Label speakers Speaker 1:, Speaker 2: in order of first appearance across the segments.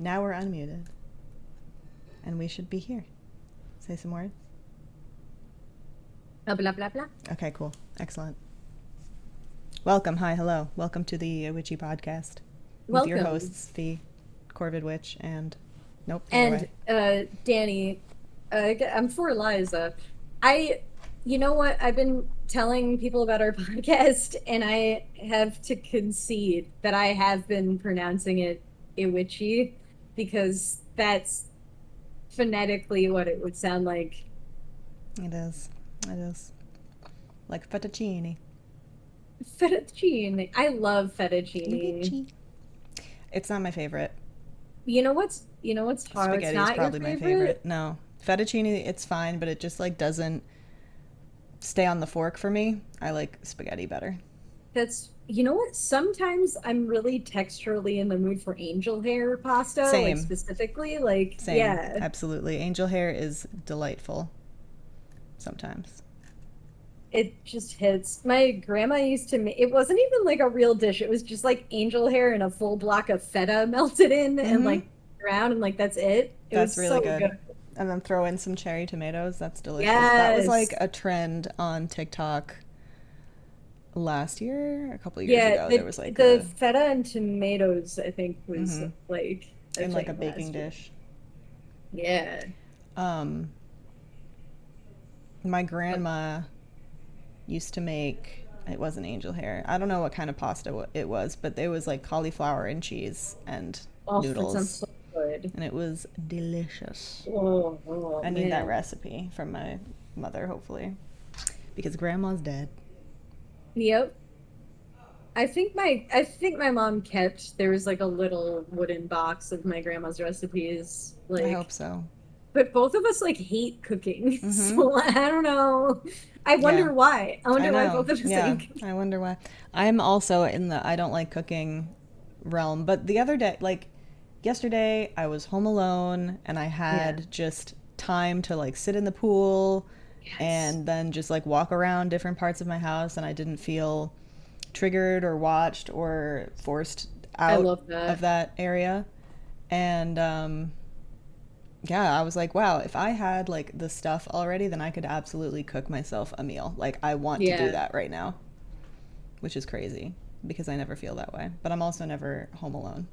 Speaker 1: Now we're unmuted. And we should be here. Say some words.
Speaker 2: Blah, blah, blah, blah.
Speaker 1: Okay, cool. Excellent. Welcome. Hi, hello. Welcome to the IWICCI podcast. With your
Speaker 2: Welcome.
Speaker 1: hosts, the Corvid Witch and... Nope, the other
Speaker 2: And
Speaker 1: way.
Speaker 2: Danny, I'm for Liza. You know what? I've been telling people about our podcast, and I have to concede that I have been pronouncing it Iwichi because that's phonetically what it would sound like.
Speaker 1: It is. It is. Like fettuccine.
Speaker 2: Fettuccine. I love fettuccine.
Speaker 1: IWICCI. It's not my favorite.
Speaker 2: You know what's hard? It's
Speaker 1: Spaghetti is
Speaker 2: not your
Speaker 1: probably my
Speaker 2: favorite?
Speaker 1: favorite. No. Fettuccine, it's fine, but it just, like, doesn't stay on the fork for me. I like spaghetti better.
Speaker 2: You know what? Sometimes I'm really texturally in the mood for angel hair pasta, like
Speaker 1: Same.
Speaker 2: specifically. Like,
Speaker 1: Same.
Speaker 2: yeah,
Speaker 1: Absolutely. Angel hair is delightful sometimes.
Speaker 2: it just hits. My grandma used to make it wasn't even like a real dish. It was just like angel hair and a full block of feta melted in and
Speaker 1: Mm-hmm.
Speaker 2: like around and like that's it. It
Speaker 1: That's
Speaker 2: was
Speaker 1: really
Speaker 2: so
Speaker 1: good.
Speaker 2: good.
Speaker 1: And then throw in some cherry tomatoes. That's delicious. That was
Speaker 2: Yes.
Speaker 1: like a trend on TikTok last year, a couple of years
Speaker 2: Yeah,
Speaker 1: ago. There
Speaker 2: the
Speaker 1: was like
Speaker 2: the
Speaker 1: a
Speaker 2: feta and tomatoes, I think, was
Speaker 1: mm-hmm,
Speaker 2: like a
Speaker 1: in like a
Speaker 2: thing
Speaker 1: baking
Speaker 2: last year.
Speaker 1: dish.
Speaker 2: Yeah.
Speaker 1: Um, my grandma used to make, it wasn't angel hair. I don't know what kind of pasta it was, but it was like cauliflower and cheese and
Speaker 2: Oh, that sounds
Speaker 1: noodles,
Speaker 2: so good.
Speaker 1: and it was delicious.
Speaker 2: Oh
Speaker 1: I need that
Speaker 2: man.
Speaker 1: recipe from my mother, hopefully, because grandma's dead.
Speaker 2: Yep. I think my mom kept there was like a little wooden box of my grandma's recipes,
Speaker 1: I hope
Speaker 2: like,
Speaker 1: so.
Speaker 2: but both of us like hate cooking.
Speaker 1: Mm-hmm.
Speaker 2: So I don't know. I
Speaker 1: Yeah,
Speaker 2: wonder why. I
Speaker 1: I
Speaker 2: wonder why
Speaker 1: know.
Speaker 2: both of us
Speaker 1: Yeah,
Speaker 2: hate cooking.
Speaker 1: I wonder why. I'm also in the I don't like cooking realm, but the other day, like yesterday, I was home alone and I
Speaker 2: Yeah.
Speaker 1: had just time to like sit in the pool
Speaker 2: Yes.
Speaker 1: and then just like walk around different parts of my house, and I didn't feel triggered or watched or forced
Speaker 2: I
Speaker 1: out
Speaker 2: love
Speaker 1: of
Speaker 2: that.
Speaker 1: that area. And yeah, I was like, wow, if I had like the stuff already, then I could absolutely cook myself a meal. Like, I want to do
Speaker 2: Yeah.
Speaker 1: that right now, which is crazy because I never feel that way. But I'm also never home alone.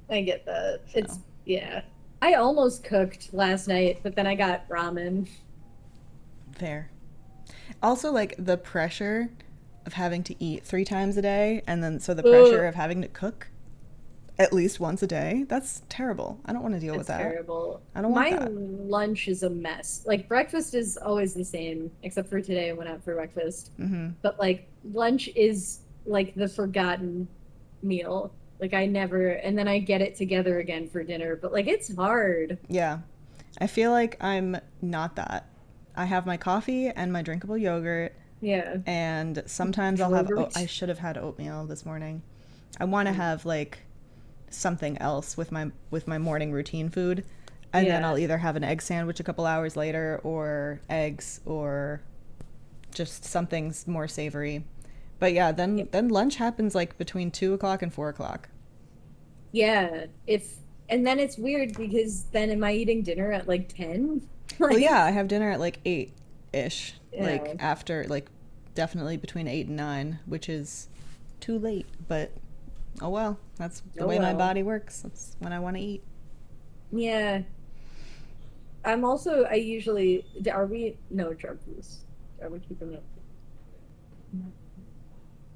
Speaker 2: I get that.
Speaker 1: So,
Speaker 2: It's yeah. I almost cooked last night, but then I got ramen.
Speaker 1: fair. Also, like the pressure of having to eat 3 times a day, and then so the pressure
Speaker 2: Ugh,
Speaker 1: of having to cook at least once a day, that's terrible. I don't want to deal with
Speaker 2: it's
Speaker 1: that.
Speaker 2: terrible.
Speaker 1: I don't want
Speaker 2: My
Speaker 1: that.
Speaker 2: lunch is a mess. Like breakfast is always the same, except for today I went out for breakfast.
Speaker 1: Mm-hmm.
Speaker 2: But like lunch is like the forgotten meal. Like I never, and then I get it together again for dinner. But like it's hard.
Speaker 1: Yeah. I feel like I'm not that. I have my coffee and my drinkable yogurt,
Speaker 2: Yeah.
Speaker 1: and sometimes I'll have, oh, I
Speaker 2: Yogurt.
Speaker 1: should have had oatmeal this morning. I want to
Speaker 2: Mm.
Speaker 1: have like something else with my morning routine food, and then
Speaker 2: Yeah.
Speaker 1: I'll either have an egg sandwich a couple hours later or eggs or just something more savory. But yeah,
Speaker 2: Yeah.
Speaker 1: then lunch happens like between 2 o'clock and 4 o'clock.
Speaker 2: Yeah. If and then it's weird because then am I eating dinner at like 10?
Speaker 1: Well, yeah,
Speaker 2: Like,
Speaker 1: I have dinner at like 8 ish, like
Speaker 2: yeah.
Speaker 1: after like definitely between 8 and 9, which is too late. But oh well, that's the
Speaker 2: Oh
Speaker 1: way my
Speaker 2: well.
Speaker 1: body works. That's when I want to eat.
Speaker 2: Yeah. I usually, are we, no drug use. Are we keeping it?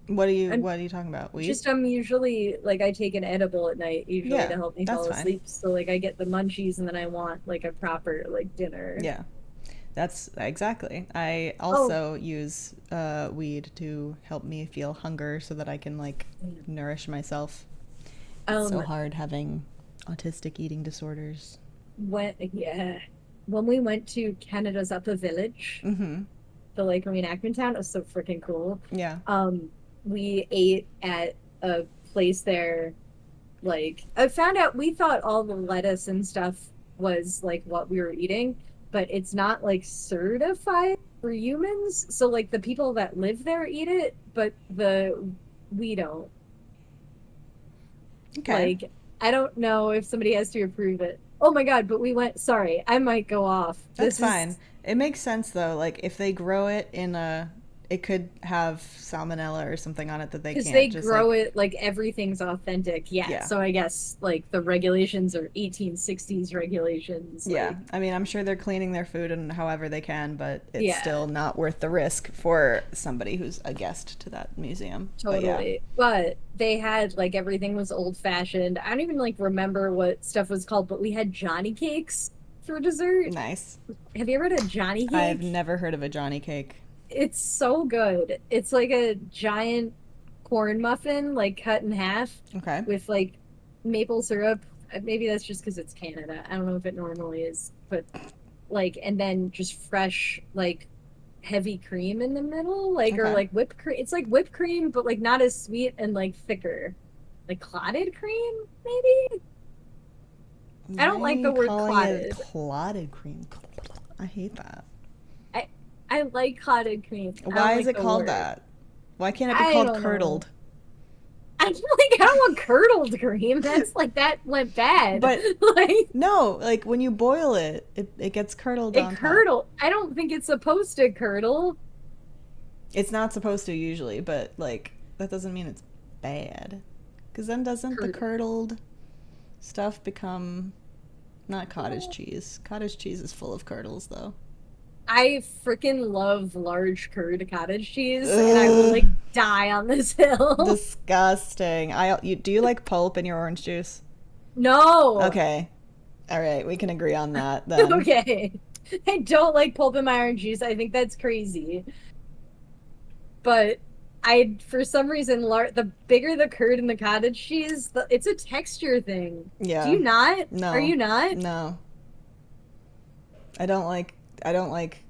Speaker 2: I'm
Speaker 1: What are you talking about? Weed?
Speaker 2: I'm usually, like, I take an edible at night, usually
Speaker 1: Yeah,
Speaker 2: to help me
Speaker 1: that's
Speaker 2: fall
Speaker 1: fine.
Speaker 2: asleep. So, like, I get the munchies and then I want, like, a proper, like, dinner.
Speaker 1: Yeah, that's exactly. I
Speaker 2: Oh,
Speaker 1: also use weed to help me feel hunger so that I can like nourish myself. It's so
Speaker 2: um,
Speaker 1: hard having autistic eating disorders.
Speaker 2: yeah. When we went to Canada's Upper Village,
Speaker 1: Mm-hmm.
Speaker 2: the, like, reenactment town, it was so freaking cool.
Speaker 1: Yeah.
Speaker 2: Um, we ate at a place there. Like, I found out we thought all the lettuce and stuff was like what we were eating, but it's not like certified for humans. So like the people that live there eat it, but the we don't.
Speaker 1: Okay.
Speaker 2: Like I don't know if somebody has to approve it. Oh my God, but we went, sorry, I might go off.
Speaker 1: That's
Speaker 2: This
Speaker 1: fine.
Speaker 2: is
Speaker 1: It makes sense though. Like if they grow it in a, it could have salmonella or something on it that they
Speaker 2: because
Speaker 1: can't
Speaker 2: they
Speaker 1: just
Speaker 2: grow
Speaker 1: like,
Speaker 2: it like everything's authentic. Yeah.
Speaker 1: yeah.
Speaker 2: So I guess like the regulations are 1860s regulations.
Speaker 1: Yeah.
Speaker 2: Like,
Speaker 1: I mean, I'm sure they're cleaning their food and however they can, but it's
Speaker 2: yeah,
Speaker 1: still not worth the risk for somebody who's a guest to that museum. But yeah.
Speaker 2: totally. But they had like everything was old fashioned. I don't even like remember what stuff was called, but we had Johnny cakes for dessert.
Speaker 1: Nice.
Speaker 2: Have you ever had a Johnny
Speaker 1: I've
Speaker 2: cake?
Speaker 1: never heard of a Johnny cake.
Speaker 2: It's so good. It's like a giant corn muffin, like cut in half
Speaker 1: Okay.
Speaker 2: with like maple syrup. Maybe that's just because it's Canada. I don't know if it normally is, but like, and then just fresh, like heavy cream in the middle, like, or
Speaker 1: Okay.
Speaker 2: like whipped cream. It's like whipped cream, but like not as sweet and like thicker. Like clotted cream, maybe? I
Speaker 1: Why
Speaker 2: don't
Speaker 1: are
Speaker 2: like the
Speaker 1: you
Speaker 2: word
Speaker 1: calling it
Speaker 2: clotted.
Speaker 1: clotted cream? I hate that.
Speaker 2: I I like clotted cream. I don't
Speaker 1: Why is
Speaker 2: like
Speaker 1: it
Speaker 2: the
Speaker 1: called
Speaker 2: word.
Speaker 1: that? Why can't it be
Speaker 2: I
Speaker 1: called
Speaker 2: don't know.
Speaker 1: curdled?
Speaker 2: I am like, I don't want curdled cream. That's like that went bad.
Speaker 1: But
Speaker 2: Like
Speaker 1: no, like when you boil it, it gets curdled
Speaker 2: it
Speaker 1: on top.
Speaker 2: curdle. I don't think it's supposed to curdle.
Speaker 1: It's not supposed to usually, but like that doesn't mean it's bad. Because then doesn't the
Speaker 2: Curdle.
Speaker 1: curdled stuff become not cottage cheese? Cottage cheese is full of curdles though.
Speaker 2: I freaking love large curd cottage cheese, and I will
Speaker 1: Ugh,
Speaker 2: like die on this hill.
Speaker 1: disgusting. Do you like pulp in your orange juice?
Speaker 2: No.
Speaker 1: Okay. All right, we can agree on that then.
Speaker 2: Okay. I don't like pulp in my orange juice. I think that's crazy. But I, for some reason, the bigger the curd in the cottage cheese, it's a texture thing. Do
Speaker 1: Yeah.
Speaker 2: you not? Are
Speaker 1: No.
Speaker 2: you not?
Speaker 1: No. I don't like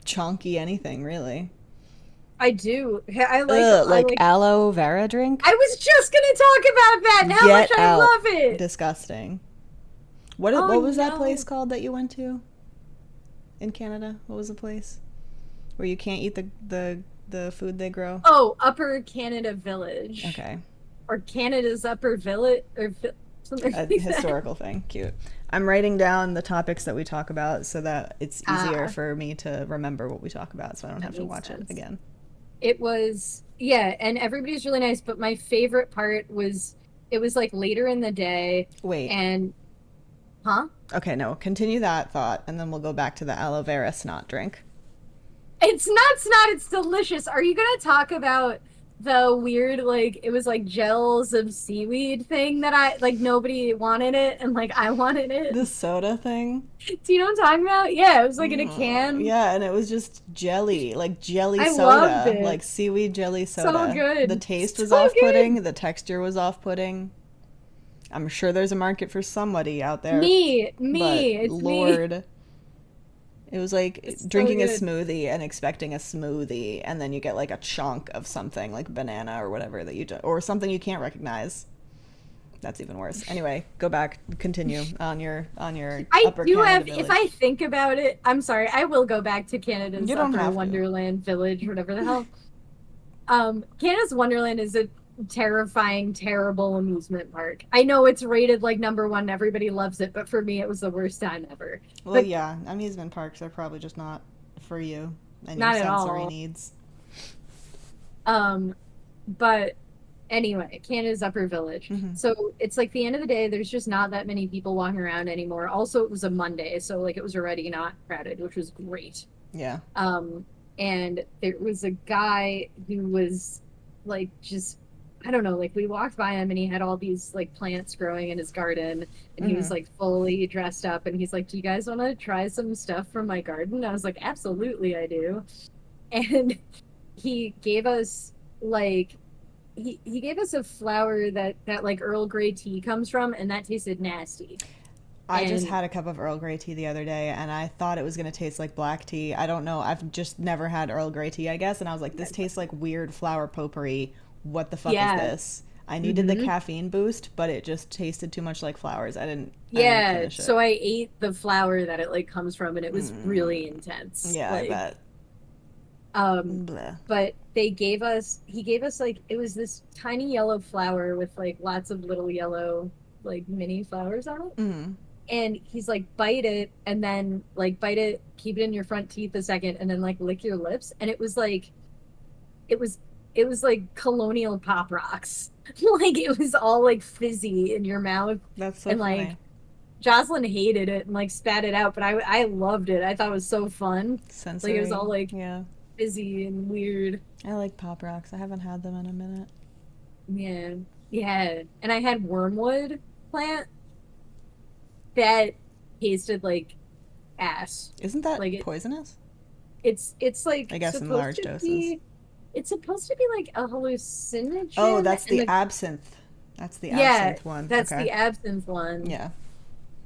Speaker 1: chunky anything really.
Speaker 2: I do.
Speaker 1: Ugh,
Speaker 2: I
Speaker 1: like
Speaker 2: like
Speaker 1: aloe vera drink?
Speaker 2: I was just gonna talk about that and how much
Speaker 1: Get
Speaker 2: I
Speaker 1: out.
Speaker 2: love it.
Speaker 1: Disgusting.
Speaker 2: Oh
Speaker 1: What was that place
Speaker 2: no.
Speaker 1: called that you went to in Canada? What was the place where you can't eat the food they grow?
Speaker 2: Oh, Upper Canada Village.
Speaker 1: Okay.
Speaker 2: Or Canada's Upper Village or something
Speaker 1: A
Speaker 2: like that.
Speaker 1: historical thing. Cute. I'm writing down the topics that we talk about so that it's easier
Speaker 2: Ah,
Speaker 1: for me to remember what we talk about so I don't
Speaker 2: that
Speaker 1: have to
Speaker 2: makes
Speaker 1: watch it
Speaker 2: sense.
Speaker 1: again.
Speaker 2: It was, yeah, and everybody's really nice, but my favorite part was it was like later in the day
Speaker 1: Wait.
Speaker 2: and huh?
Speaker 1: Okay, no. Continue that thought and then we'll go back to the aloe vera snot drink.
Speaker 2: It's not snot, it's delicious. Are you gonna talk about the weird, like, it was like gels of seaweed thing that I, like, nobody wanted it and, like, I wanted it?
Speaker 1: The soda thing?
Speaker 2: Do you know what I'm talking about? Yeah, it was like in a
Speaker 1: Mm,
Speaker 2: can.
Speaker 1: yeah, and it was just jelly, like jelly
Speaker 2: I loved
Speaker 1: soda, like
Speaker 2: it.
Speaker 1: seaweed jelly
Speaker 2: So
Speaker 1: soda. The
Speaker 2: good.
Speaker 1: taste was
Speaker 2: So
Speaker 1: off-putting,
Speaker 2: good.
Speaker 1: the texture was off-putting. I'm sure there's a market for somebody out there, but
Speaker 2: It's me.
Speaker 1: Lord, it was like
Speaker 2: It's so
Speaker 1: drinking a
Speaker 2: good.
Speaker 1: smoothie and expecting a smoothie, and then you get like a chunk of something like banana or whatever that or something you can't recognize. That's even worse. Anyway, go back, continue on your
Speaker 2: I
Speaker 1: Upper
Speaker 2: do
Speaker 1: Canada
Speaker 2: have, if I
Speaker 1: Village.
Speaker 2: think about it, I'm sorry, I will go back to Canada's
Speaker 1: You don't
Speaker 2: Upper
Speaker 1: have to.
Speaker 2: Wonderland Village, whatever the hell. Canada's Wonderland is a terrifying, terrible amusement park. I know it's rated like number one, everybody loves it, but for me, it was the worst time ever.
Speaker 1: Well,
Speaker 2: But
Speaker 1: yeah, amusement parks are probably just not for you and your
Speaker 2: not at
Speaker 1: sensory
Speaker 2: all.
Speaker 1: needs.
Speaker 2: Um, but anyway, Canada's Upper Village.
Speaker 1: Hmm.
Speaker 2: So it's like the end of the day, there's just not that many people walking around anymore. Also, it was a Monday, so like it was already not crowded, which was great.
Speaker 1: Yeah.
Speaker 2: Um, and there was a guy who was like just I don't know, like we walked by him and he had all these like plants growing in his garden and he was
Speaker 1: Hmm.
Speaker 2: like fully dressed up and he's like, "Do you guys want to try some stuff from my garden?" I was like, "Absolutely, I do." And he gave us like he gave us a flower that like Earl Grey tea comes from and that tasted nasty.
Speaker 1: I just
Speaker 2: And
Speaker 1: had a cup of Earl Grey tea the other day and I thought it was going to taste like black tea. I don't know. I've just never had Earl Grey tea, I guess. And I was like, this tastes like weird flower potpourri. What the fuck is
Speaker 2: yeah.
Speaker 1: this? I needed the
Speaker 2: Hmm.
Speaker 1: caffeine boost, but it just tasted too much like flowers. I didn't
Speaker 2: Yeah,
Speaker 1: finish
Speaker 2: so
Speaker 1: it.
Speaker 2: I ate the flour that it like comes from and it was
Speaker 1: Mm,
Speaker 2: really intense.
Speaker 1: yeah, I
Speaker 2: Like
Speaker 1: bet. Bleh.
Speaker 2: But he gave us like, it was this tiny yellow flower with like lots of little yellow like mini flowers on it.
Speaker 1: Mm.
Speaker 2: And he's like, bite it, and then like bite it, keep it in your front teeth a second, and then like lick your lips. And it was like, it was it was like colonial pop rocks. Like it was all like fizzy in your mouth.
Speaker 1: That's so
Speaker 2: And like
Speaker 1: funny.
Speaker 2: Jocelyn hated it and like spat it out, but I loved it. I thought it was so fun. Like it was
Speaker 1: Sensory.
Speaker 2: all like
Speaker 1: Yeah.
Speaker 2: fizzy and weird.
Speaker 1: I like Pop Rocks. I haven't had them in a minute.
Speaker 2: Yeah. Yeah. And I had wormwood plant that tasted like ass.
Speaker 1: Isn't that
Speaker 2: Like
Speaker 1: poisonous?
Speaker 2: it's like
Speaker 1: I guess in
Speaker 2: supposed
Speaker 1: large
Speaker 2: to
Speaker 1: doses.
Speaker 2: be, it's supposed to be like a
Speaker 1: Oh,
Speaker 2: hallucinogen,
Speaker 1: that's
Speaker 2: and
Speaker 1: the
Speaker 2: the
Speaker 1: absinthe. That's the
Speaker 2: yeah,
Speaker 1: absinthe one.
Speaker 2: that's
Speaker 1: Okay.
Speaker 2: the absinthe one.
Speaker 1: Yeah.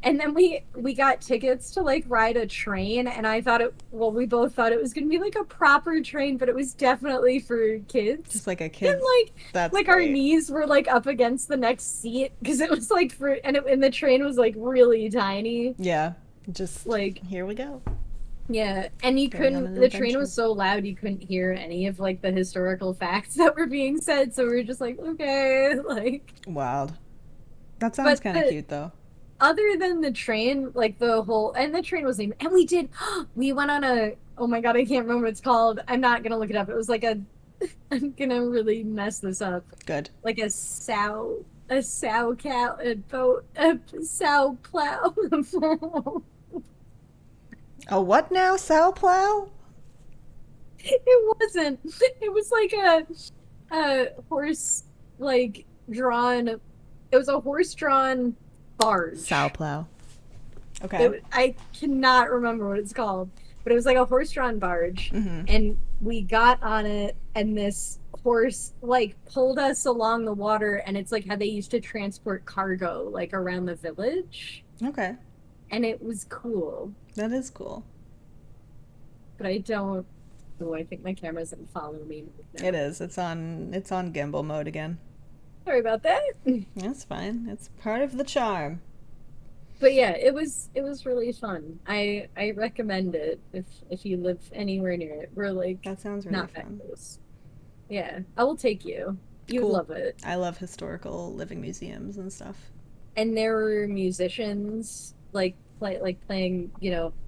Speaker 2: And then we got tickets to like ride a train, and I thought it, well, we both thought it was gonna be like a proper train, but it was definitely for kids.
Speaker 1: Just like a
Speaker 2: And
Speaker 1: kid's. That's
Speaker 2: like our
Speaker 1: great.
Speaker 2: knees were like up against the next seat because it was like for, and the train was like really tiny.
Speaker 1: Yeah. Just
Speaker 2: Like
Speaker 1: here we go.
Speaker 2: yeah, and you
Speaker 1: Going on
Speaker 2: couldn't,
Speaker 1: an
Speaker 2: the train
Speaker 1: adventure.
Speaker 2: was so loud you couldn't hear any of like the historical facts that were being said, so we were just like, okay, like,
Speaker 1: Wild. That sounds
Speaker 2: but
Speaker 1: kind of
Speaker 2: the
Speaker 1: cute though.
Speaker 2: other than the train, like the whole, and the train wasn't even, and we did, we went on a, oh my God, I can't remember what it's called. I'm not gonna look it up. It was like a, I'm gonna really mess this up.
Speaker 1: Good.
Speaker 2: Like a sow cow, a boat, a sow plow.
Speaker 1: A what now? Sow plow?
Speaker 2: It wasn't. It was like a horse like drawn. It was a horse drawn
Speaker 1: Sow
Speaker 2: barge.
Speaker 1: plow. Okay.
Speaker 2: I cannot remember what it's called, but it was like a horse drawn barge,
Speaker 1: Mm-hmm.
Speaker 2: and we got on it, and this horse like pulled us along the water, and it's like how they used to transport cargo like around the village,
Speaker 1: Okay.
Speaker 2: and it was cool.
Speaker 1: That is cool.
Speaker 2: But I don't. Oh, I think my camera doesn't follow me now.
Speaker 1: It is. It's on gimbal mode again.
Speaker 2: Sorry about that.
Speaker 1: That's fine. It's part of the charm.
Speaker 2: But yeah, it was really fun. I recommend it if you live anywhere near it. We're like
Speaker 1: That sounds really
Speaker 2: not that
Speaker 1: fun.
Speaker 2: close. Yeah, I will take you. You would
Speaker 1: Cool.
Speaker 2: love it.
Speaker 1: I love historical living museums and stuff.
Speaker 2: And there were musicians like playing,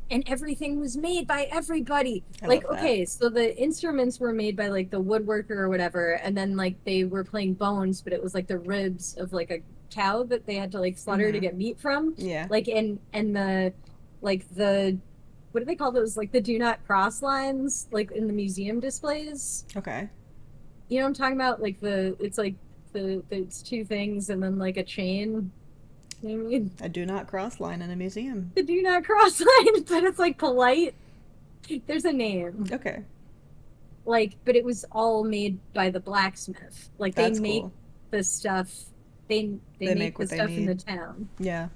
Speaker 2: and everything was made by everybody.
Speaker 1: I
Speaker 2: Like
Speaker 1: love that.
Speaker 2: okay, so the instruments were made by like the woodworker or whatever, and then like they were playing bones, but it was like the ribs of like a cow that they had to like slaughter to
Speaker 1: Mm-hmm.
Speaker 2: get meat from.
Speaker 1: Yeah.
Speaker 2: Like and the like the what do they call those? Like the do not cross lines, like in the museum displays.
Speaker 1: Okay.
Speaker 2: You know what I'm talking about? Like it's like it's two things and then like a chain. You know what I mean?
Speaker 1: A do not cross line in a museum.
Speaker 2: The do not cross line, but it's like polite. There's a name.
Speaker 1: Okay.
Speaker 2: Like, but it was all made by the blacksmith. Like they
Speaker 1: That's
Speaker 2: make
Speaker 1: cool.
Speaker 2: the stuff. They
Speaker 1: They
Speaker 2: make
Speaker 1: make
Speaker 2: the
Speaker 1: what they
Speaker 2: stuff in the
Speaker 1: need.
Speaker 2: town.
Speaker 1: Yeah.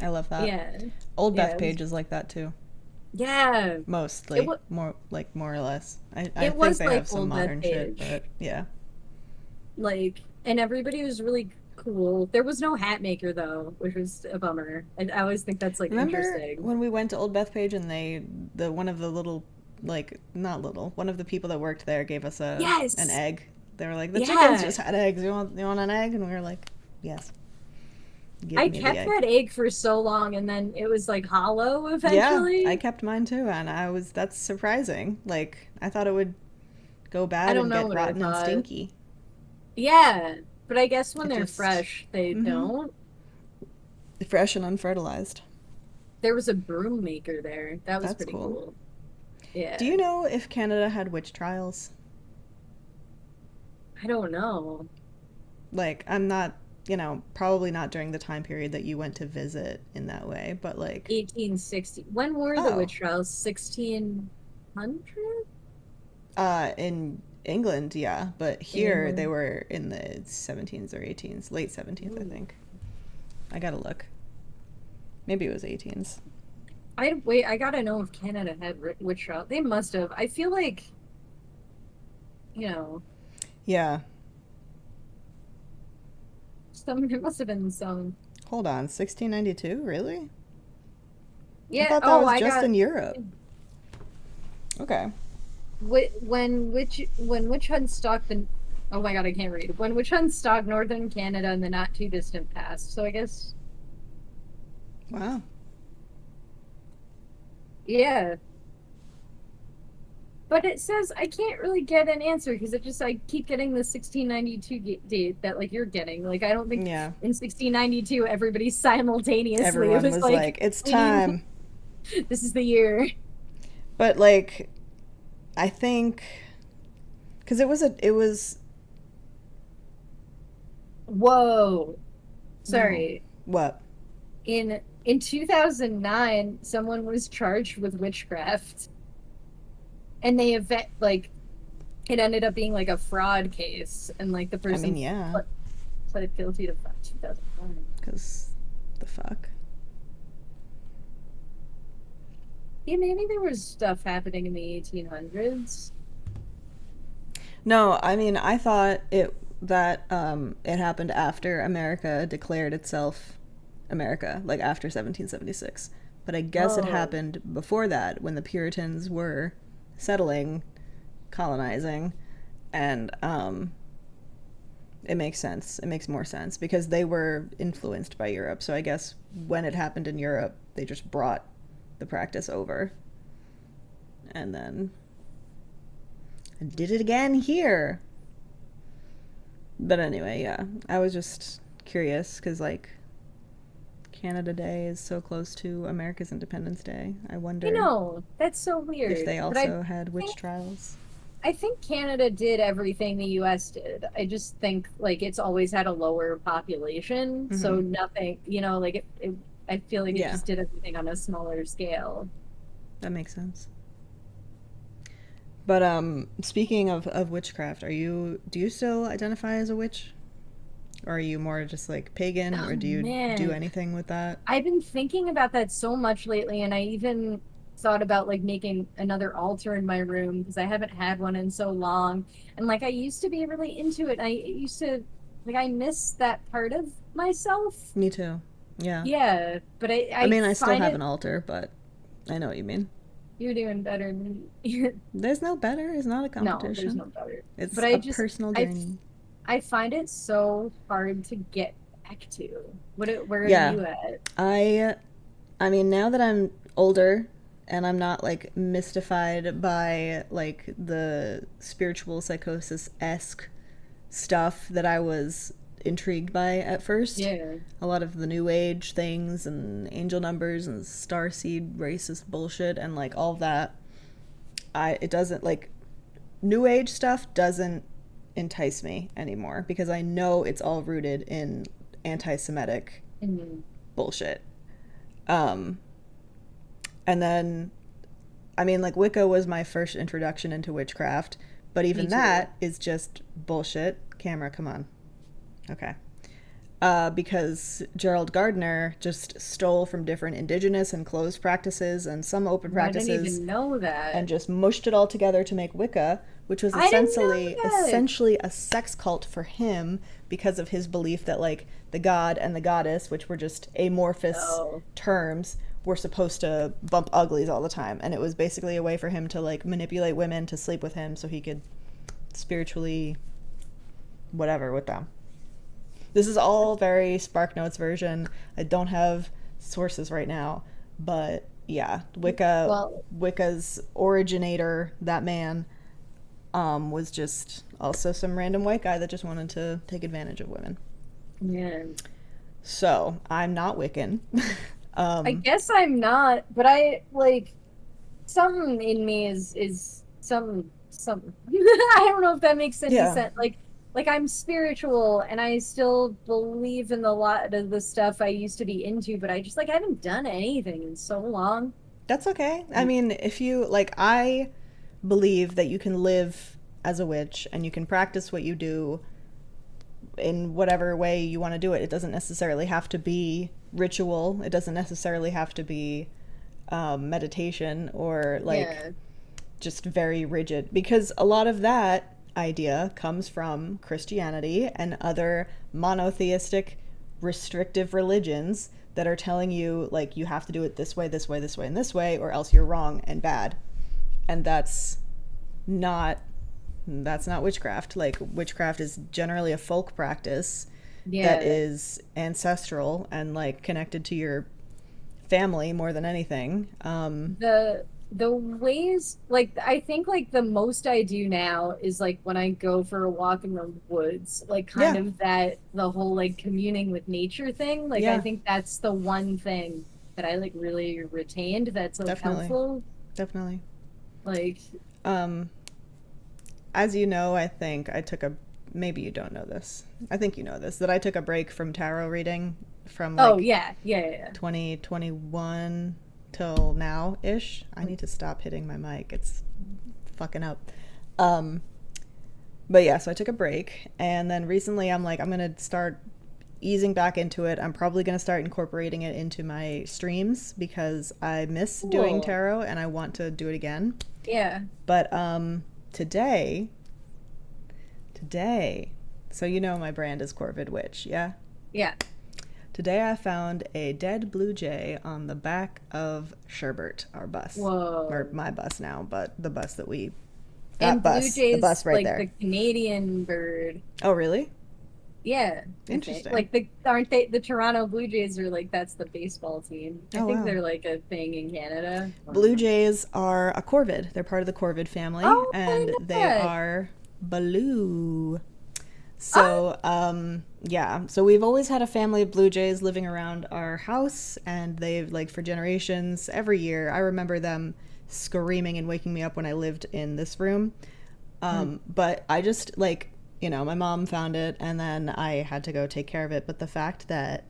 Speaker 1: I love that.
Speaker 2: Yeah.
Speaker 1: Old
Speaker 2: Yeah.
Speaker 1: Bethpage is like that too.
Speaker 2: Yeah.
Speaker 1: Mostly.
Speaker 2: wa-
Speaker 1: More or less. I
Speaker 2: It
Speaker 1: think
Speaker 2: was
Speaker 1: they
Speaker 2: like
Speaker 1: have some
Speaker 2: old
Speaker 1: modern shit,
Speaker 2: Bethpage.
Speaker 1: but yeah.
Speaker 2: Like, and everybody was really cool. There was no hat maker though, which was a bummer. And I always think that's like
Speaker 1: Remember
Speaker 2: interesting.
Speaker 1: when we went to Old Bethpage and one of the little, like, not little, one of the people that worked there gave us an
Speaker 2: Yes.
Speaker 1: egg. They were like, the chickens
Speaker 2: Yeah.
Speaker 1: just had eggs. You want an egg? And we were like, yes. Give
Speaker 2: I
Speaker 1: me the
Speaker 2: kept
Speaker 1: egg.
Speaker 2: that egg for so long, and then it was like hollow
Speaker 1: Yeah, I
Speaker 2: eventually.
Speaker 1: kept mine too, and that's surprising. Like, I thought it would go
Speaker 2: I
Speaker 1: bad
Speaker 2: don't
Speaker 1: and
Speaker 2: know
Speaker 1: get
Speaker 2: what I
Speaker 1: rotten and
Speaker 2: thought.
Speaker 1: stinky.
Speaker 2: Yeah, but I guess when
Speaker 1: It
Speaker 2: they're
Speaker 1: just,
Speaker 2: fresh, they
Speaker 1: mm-hmm,
Speaker 2: don't.
Speaker 1: fresh and unfertilized.
Speaker 2: There was a broom maker there. That was
Speaker 1: That's
Speaker 2: pretty
Speaker 1: cool.
Speaker 2: cool. Yeah.
Speaker 1: Do you know if Canada had witch trials?
Speaker 2: I don't know.
Speaker 1: Like, I'm not, probably not during the time period that you went to visit in that way, but like,
Speaker 2: 1860. When were the
Speaker 1: oh,
Speaker 2: witch trials? 1600?
Speaker 1: in England, yeah, but
Speaker 2: In
Speaker 1: here they
Speaker 2: England?
Speaker 1: were in the 17s or 18s, late 17th, I
Speaker 2: Ooh.
Speaker 1: think. I gotta look. Maybe it was 18s.
Speaker 2: Wait, I gotta know if Canada had witch trials. They must have. I feel like, you know,
Speaker 1: Yeah.
Speaker 2: there must have been some.
Speaker 1: Hold on, 1692? Really? I
Speaker 2: Yeah,
Speaker 1: thought that
Speaker 2: oh,
Speaker 1: was
Speaker 2: I
Speaker 1: just
Speaker 2: got.
Speaker 1: in Europe. Okay.
Speaker 2: when witch hunts stalk the oh my god, I can't read. When witch hunts stalk northern Canada in the not too distant past. So I guess
Speaker 1: Wow.
Speaker 2: yeah. But it says I can't really get an answer because it just I keep getting the 1692 date that like you're getting. Like I don't think
Speaker 1: Yeah.
Speaker 2: in 1692 everybody simultaneously it
Speaker 1: Everyone
Speaker 2: was
Speaker 1: was
Speaker 2: like
Speaker 1: like, it's
Speaker 2: we need
Speaker 1: time.
Speaker 2: this is the year.
Speaker 1: But like, I think, because it was,
Speaker 2: Whoa.
Speaker 1: no,
Speaker 2: Sorry.
Speaker 1: what?
Speaker 2: In 2009, someone was charged with witchcraft, and they event like it ended up being like a fraud case, and like the
Speaker 1: I mean,
Speaker 2: person
Speaker 1: yeah,
Speaker 2: pled guilty to fraud 2009.
Speaker 1: because the fuck?
Speaker 2: Yeah, maybe there was stuff happening in the 1800s.
Speaker 1: No, I mean, I thought it happened after America declared itself America, like after 1776. But I guess it
Speaker 2: Oh,
Speaker 1: happened before that when the Puritans were settling, colonizing, and it makes sense. It makes more sense because they were influenced by Europe. So I guess when it happened in Europe, they just brought the practice over and then did it again here. But anyway, yeah, I was just curious because like Canada Day is so close to America's Independence Day. I
Speaker 2: I
Speaker 1: wonder
Speaker 2: know that's so
Speaker 1: if
Speaker 2: weird.
Speaker 1: they
Speaker 2: But
Speaker 1: also had witch
Speaker 2: think
Speaker 1: trials.
Speaker 2: I think Canada did everything the US did. I just think like it's always had a lower population,
Speaker 1: Mm-hmm.
Speaker 2: so nothing, like I feel like it
Speaker 1: Yeah,
Speaker 2: just did everything on a smaller scale.
Speaker 1: that makes sense. But speaking of witchcraft, do you still identify as a witch? Or are you more just like pagan,
Speaker 2: Oh
Speaker 1: or do you do
Speaker 2: man,
Speaker 1: anything with that?
Speaker 2: I've been thinking about that so much lately, and I even thought about like making another altar in my room because I haven't had one in so long. And like I used to be really into it. I used to like I miss that part of myself.
Speaker 1: Me too. Yeah.
Speaker 2: Yeah, but I
Speaker 1: I
Speaker 2: I
Speaker 1: mean, I still
Speaker 2: find
Speaker 1: have
Speaker 2: it
Speaker 1: an altar, but I know what you mean.
Speaker 2: you're doing better than
Speaker 1: There's no better. It's not a
Speaker 2: no, there's
Speaker 1: competition.
Speaker 2: no better.
Speaker 1: It's
Speaker 2: But
Speaker 1: a personal
Speaker 2: I
Speaker 1: journey.
Speaker 2: I find it so hard to get back to. Where are
Speaker 1: Yeah.
Speaker 2: you at?
Speaker 1: I I mean, now that I'm older and I'm not like mystified by like the spiritual psychosis esque stuff that I was intrigued by at first.
Speaker 2: Yeah.
Speaker 1: A lot of the new age things and angel numbers and starseed racist bullshit and like all of that. It doesn't like new age stuff doesn't entice me anymore because I know it's all rooted in anti-Semitic
Speaker 2: Mhm.
Speaker 1: bullshit. Um, and then, I mean, like Wicca was my first introduction into witchcraft, but
Speaker 2: Me
Speaker 1: even
Speaker 2: too.
Speaker 1: that is just bullshit. Camera, come on. Okay. Because Gerald Gardner just stole from different indigenous and closed practices and some open
Speaker 2: I didn't
Speaker 1: practices
Speaker 2: even know
Speaker 1: and
Speaker 2: that.
Speaker 1: just mushed it all together to make Wicca, which was
Speaker 2: I didn't know that.
Speaker 1: essentially a sex cult for him because of his belief that like the god and the goddess, which were just amorphous
Speaker 2: Oh,
Speaker 1: terms, were supposed to bump uglies all the time, and it was basically a way for him to like manipulate women to sleep with him so he could spiritually whatever with them. This is all very Spark Notes version. I don't have sources right now, but yeah,
Speaker 2: well,
Speaker 1: Wicca's originator, that man, was just also some random white guy that just wanted to take advantage of women.
Speaker 2: yeah.
Speaker 1: So I'm not Wiccan.
Speaker 2: I
Speaker 1: um,
Speaker 2: guess I'm not, but I like something in me is some I don't know if that makes any
Speaker 1: yeah,
Speaker 2: sense. Like I'm spiritual and I still believe in a lot of the stuff I used to be into, but I just like haven't done anything in so long.
Speaker 1: that's okay. I mean, if you like, I believe that you can live as a witch and you can practice what you do in whatever way you want to do it. It doesn't necessarily have to be ritual. It doesn't necessarily have to be meditation or like
Speaker 2: Yeah.
Speaker 1: just very rigid because a lot of that idea comes from Christianity and other monotheistic restrictive religions that are telling you like you have to do it this way, this way, this way, and this way, or else you're wrong and bad. And that's not, that's not witchcraft. Like, witchcraft is generally a folk practice that is ancestral and like connected to your family more than anything.
Speaker 2: The ways, like, I think like the most I do now is like when I go for a walk in the woods, like kind
Speaker 1: Yeah,
Speaker 2: of that the whole like communing with nature thing. Like I
Speaker 1: yeah,
Speaker 2: think that's the one thing that I like really retained that's like
Speaker 1: definitely,
Speaker 2: helpful.
Speaker 1: definitely.
Speaker 2: Like,
Speaker 1: Um, as you know, I think I took a, maybe you don't know this. I think you know this, that I took a break from tarot reading from
Speaker 2: oh
Speaker 1: like
Speaker 2: yeah, yeah, yeah, yeah.
Speaker 1: 2021 till now ish. I need to stop hitting my mic. It's fucking up. Um, but yeah, so I took a break, and then recently I'm like, I'm gonna start easing back into it. I'm probably gonna start incorporating it into my streams because I miss doing
Speaker 2: Cool.
Speaker 1: tarot and I want to do it again.
Speaker 2: Yeah,
Speaker 1: But today, today, so you know my brand is Corvid Witch, yeah?
Speaker 2: yeah.
Speaker 1: Today I found a dead blue jay on the back of Sherbert, our bus. Or
Speaker 2: Whoa.
Speaker 1: my bus now, but the bus that we, that
Speaker 2: And blue
Speaker 1: bus, the
Speaker 2: jays,
Speaker 1: bus right
Speaker 2: like the
Speaker 1: there.
Speaker 2: Canadian bird.
Speaker 1: Oh, really?
Speaker 2: Yeah, I think
Speaker 1: Interesting.
Speaker 2: like the aren't they the Toronto Blue Jays are like that's the baseball team. I
Speaker 1: Oh,
Speaker 2: think
Speaker 1: wow.
Speaker 2: they're like a thing in Canada. I don't
Speaker 1: Blue
Speaker 2: know.
Speaker 1: jays are a corvid. They're part of the corvid family,
Speaker 2: Oh, I
Speaker 1: and
Speaker 2: know
Speaker 1: they
Speaker 2: that.
Speaker 1: are blue.
Speaker 2: Oh,
Speaker 1: So, yeah. So we've always had a family of blue jays living around our house, and they've, like, for generations, every year, I remember them screaming and waking me up when I lived in this room. But I just, like, my mom found it, and then I had to go take care of it. But the fact that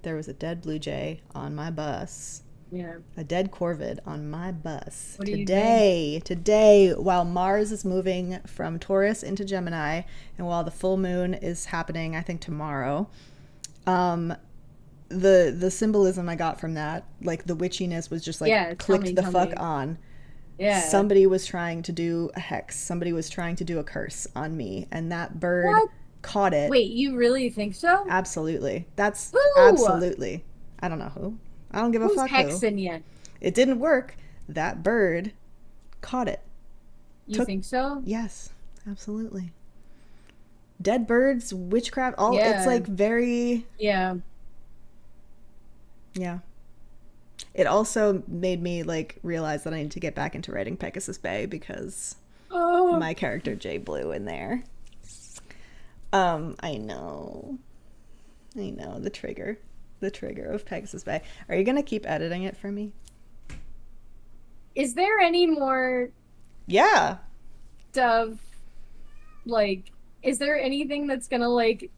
Speaker 1: there was a dead blue jay on my bus,
Speaker 2: yeah.
Speaker 1: a dead corvid on my bus
Speaker 2: What do you think?
Speaker 1: today, while Mars is moving from Taurus into Gemini, and while the full moon is happening, I think tomorrow, um, the symbolism I got from that, like the witchiness, was just like
Speaker 2: Yeah,
Speaker 1: clicked the
Speaker 2: tell
Speaker 1: fuck
Speaker 2: me.
Speaker 1: on.
Speaker 2: Yeah.
Speaker 1: Somebody was trying to do a hex. Somebody was trying to do a curse on me, and that bird
Speaker 2: What?
Speaker 1: caught it.
Speaker 2: Wait, you really think so?
Speaker 1: Absolutely. That's
Speaker 2: Who?
Speaker 1: absolutely. I don't know who. I don't give a
Speaker 2: Who's
Speaker 1: fuck who.
Speaker 2: hexing you?
Speaker 1: It didn't work. That bird caught it.
Speaker 2: You
Speaker 1: Took,
Speaker 2: think so?
Speaker 1: yes, absolutely. Dead birds, witchcraft, all, it's
Speaker 2: Yeah.
Speaker 1: like very,
Speaker 2: Yeah.
Speaker 1: yeah. It also made me like realize that I need to get back into writing Pegasus Bay because
Speaker 2: Oh.
Speaker 1: my character Jay Blue in there. I know. I know the trigger. The trigger of Pegasus Bay. Are you going to keep editing it for me?
Speaker 2: Is there any more
Speaker 1: Yeah.
Speaker 2: of like is there anything that's gonna like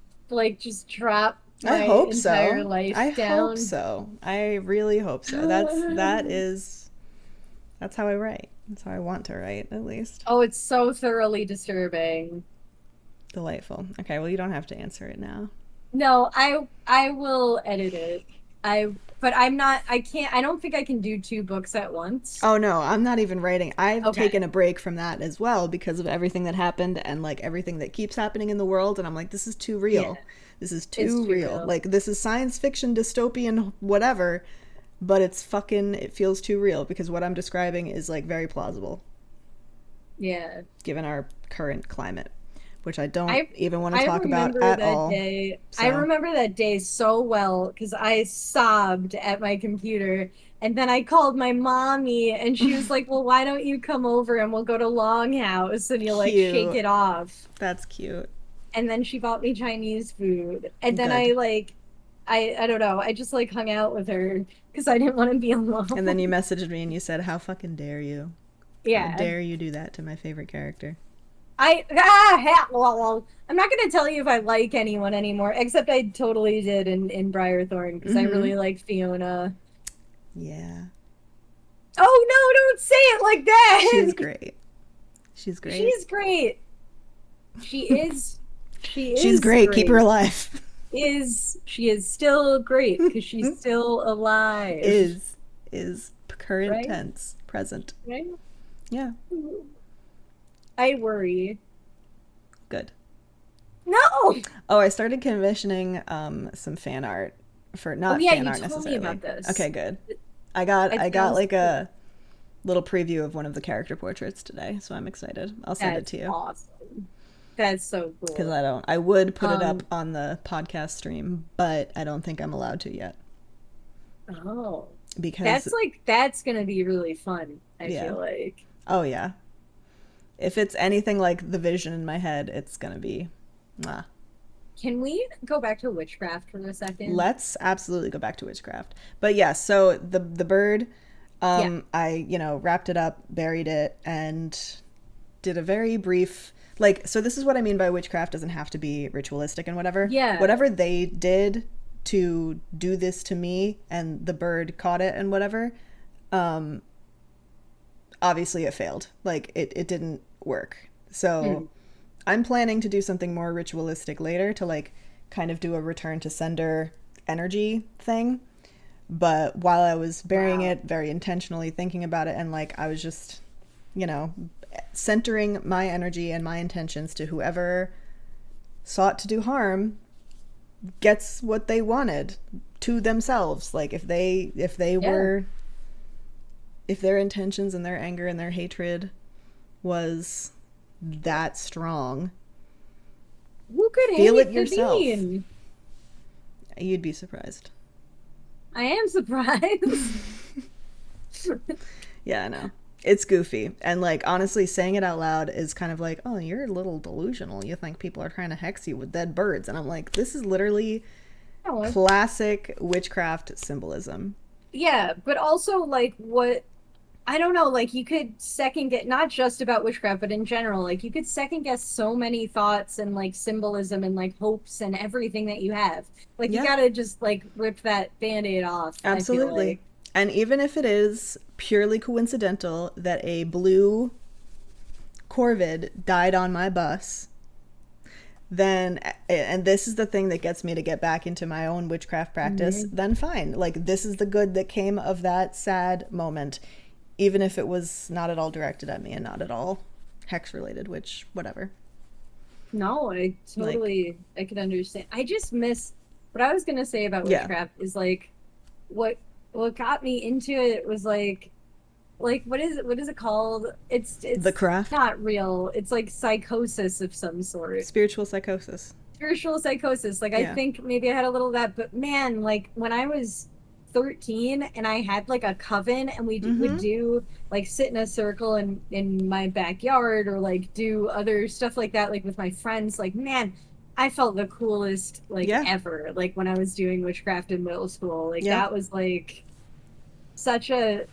Speaker 2: just drop
Speaker 1: I
Speaker 2: my
Speaker 1: hope
Speaker 2: entire
Speaker 1: so. I
Speaker 2: life
Speaker 1: hope
Speaker 2: down?
Speaker 1: so. I really hope so. That's how I write. That's how I want to write, at least.
Speaker 2: Oh, it's so thoroughly disturbing.
Speaker 1: Delightful. Okay, well, you don't have to answer it now.
Speaker 2: No, I will edit it. I but I'm not I can't I don't think I can do two books at once.
Speaker 1: Oh no, I'm not even writing. I've taken
Speaker 2: Okay.
Speaker 1: a break from that as well because of everything that happened and like everything that keeps happening in the world. And I'm like, this is too
Speaker 2: Yeah,
Speaker 1: real. This is
Speaker 2: it's
Speaker 1: too
Speaker 2: too
Speaker 1: real.
Speaker 2: real.
Speaker 1: Like, this is science fiction, dystopian, whatever, but it feels too real because what I'm describing is like very plausible
Speaker 2: Yeah.
Speaker 1: given our current climate, which I don't
Speaker 2: I
Speaker 1: even want to
Speaker 2: I
Speaker 1: talk about
Speaker 2: remember
Speaker 1: at
Speaker 2: that
Speaker 1: all.
Speaker 2: day. I
Speaker 1: So,
Speaker 2: remember that day so well because I sobbed at my computer. And then I called my mommy and she was like, "Well, why don't you come over and we'll go to Longhouse and you'll like shake
Speaker 1: cute.
Speaker 2: it off."
Speaker 1: That's cute.
Speaker 2: And then she bought me Chinese food. And then
Speaker 1: Good.
Speaker 2: I don't know. I just like hung out with her because I didn't want to be
Speaker 1: And then you
Speaker 2: alone.
Speaker 1: messaged me and you said, how fucking dare you? How
Speaker 2: Yeah.
Speaker 1: dare you do that to my favorite character?
Speaker 2: Well, I'm not gonna tell you if I like anyone anymore, except I totally did in Briarthorn because I
Speaker 1: Mm-hmm.
Speaker 2: really like Fiona.
Speaker 1: Yeah.
Speaker 2: Oh no, don't say it like
Speaker 1: She's
Speaker 2: that.
Speaker 1: great. She's great.
Speaker 2: She's great. She is. She
Speaker 1: She's
Speaker 2: is
Speaker 1: great. Keep her
Speaker 2: great.
Speaker 1: alive.
Speaker 2: Is she is still great because she's still alive,
Speaker 1: is current
Speaker 2: right?
Speaker 1: tense, present.
Speaker 2: Right.
Speaker 1: Yeah.
Speaker 2: I worry.
Speaker 1: Good.
Speaker 2: No.
Speaker 1: Oh, I started commissioning some fan art for
Speaker 2: Oh
Speaker 1: not
Speaker 2: yeah,
Speaker 1: fan
Speaker 2: you
Speaker 1: art
Speaker 2: told me
Speaker 1: necessarily.
Speaker 2: about this.
Speaker 1: Okay, good. I got
Speaker 2: It
Speaker 1: I got
Speaker 2: sounds
Speaker 1: like a
Speaker 2: cool.
Speaker 1: little preview of one of the character portraits today, so I'm excited. I'll send it
Speaker 2: That's
Speaker 1: to you.
Speaker 2: awesome. That's so
Speaker 1: Because
Speaker 2: cool.
Speaker 1: I would put it up on the podcast stream, but I don't think I'm allowed to yet.
Speaker 2: Oh,
Speaker 1: Because,
Speaker 2: that's gonna be really fun, I
Speaker 1: yeah.
Speaker 2: feel like.
Speaker 1: Oh, yeah. If it's anything like the vision in my head, it's gonna be, mwah.
Speaker 2: Can we go back to witchcraft for a second?
Speaker 1: Let's absolutely go back to witchcraft. But yeah, so the bird,
Speaker 2: Yeah.
Speaker 1: I, wrapped it up, buried it, and did a very brief, like, so this is what I mean by witchcraft doesn't have to be ritualistic and whatever.
Speaker 2: Yeah.
Speaker 1: Whatever they did to do this to me and the bird caught it and whatever, um, obviously it failed. Like, it didn't work. So
Speaker 2: Mm.
Speaker 1: I'm planning to do something more ritualistic later to, like, kind of do a return to sender energy thing. But while I was burying
Speaker 2: Wow.
Speaker 1: it, very intentionally thinking about it, and like I was just, you know, centering my energy and my intentions to whoever sought to do harm gets what they wanted to themselves. Like
Speaker 2: Yeah.
Speaker 1: if their intentions and their anger and their hatred was that strong,
Speaker 2: Who could
Speaker 1: feel it
Speaker 2: hate the
Speaker 1: yourself.
Speaker 2: bean?
Speaker 1: You'd be surprised.
Speaker 2: I am surprised.
Speaker 1: Yeah, I know. It's goofy. And, like, honestly, saying it out loud is kind of like, oh, you're a little delusional. You think people are trying to hex you with dead birds. And I'm like, this is literally
Speaker 2: No,
Speaker 1: classic witchcraft symbolism.
Speaker 2: yeah, but also like what I don't know, like you could second get not just about witchcraft, but in general, like you could second guess so many thoughts and like symbolism and like hopes and everything that you have. Like you
Speaker 1: Yeah,
Speaker 2: gotta just like rip that band-aid off, I feel
Speaker 1: absolutely.
Speaker 2: like.
Speaker 1: And even if it is purely coincidental that a blue corvid died on my bus, then, and this is the thing that gets me to get back into my own witchcraft practice,
Speaker 2: Mhm.
Speaker 1: then fine. Like, this is the good that came of that sad moment, even if it was not at all directed at me and not at all hex related, which, whatever.
Speaker 2: No,
Speaker 1: Like,
Speaker 2: I could understand. I just miss what I was gonna say about
Speaker 1: yeah,
Speaker 2: witchcraft is like what what got me into it was like what is it called?
Speaker 1: the
Speaker 2: It's
Speaker 1: craft,
Speaker 2: not real. It's like psychosis of some sort.
Speaker 1: spiritual psychosis.
Speaker 2: Spiritual psychosis. Like I
Speaker 1: Yeah.
Speaker 2: think maybe I had a little of that, but man, like when I was 13 and I had like a coven and would
Speaker 1: Mm-hmm.
Speaker 2: do like sit in a circle in my backyard or like do other stuff like that like with my friends, like man, I felt the coolest like
Speaker 1: Yeah.
Speaker 2: ever like when I was doing witchcraft in middle school. Like
Speaker 1: Yeah.
Speaker 2: that was like such a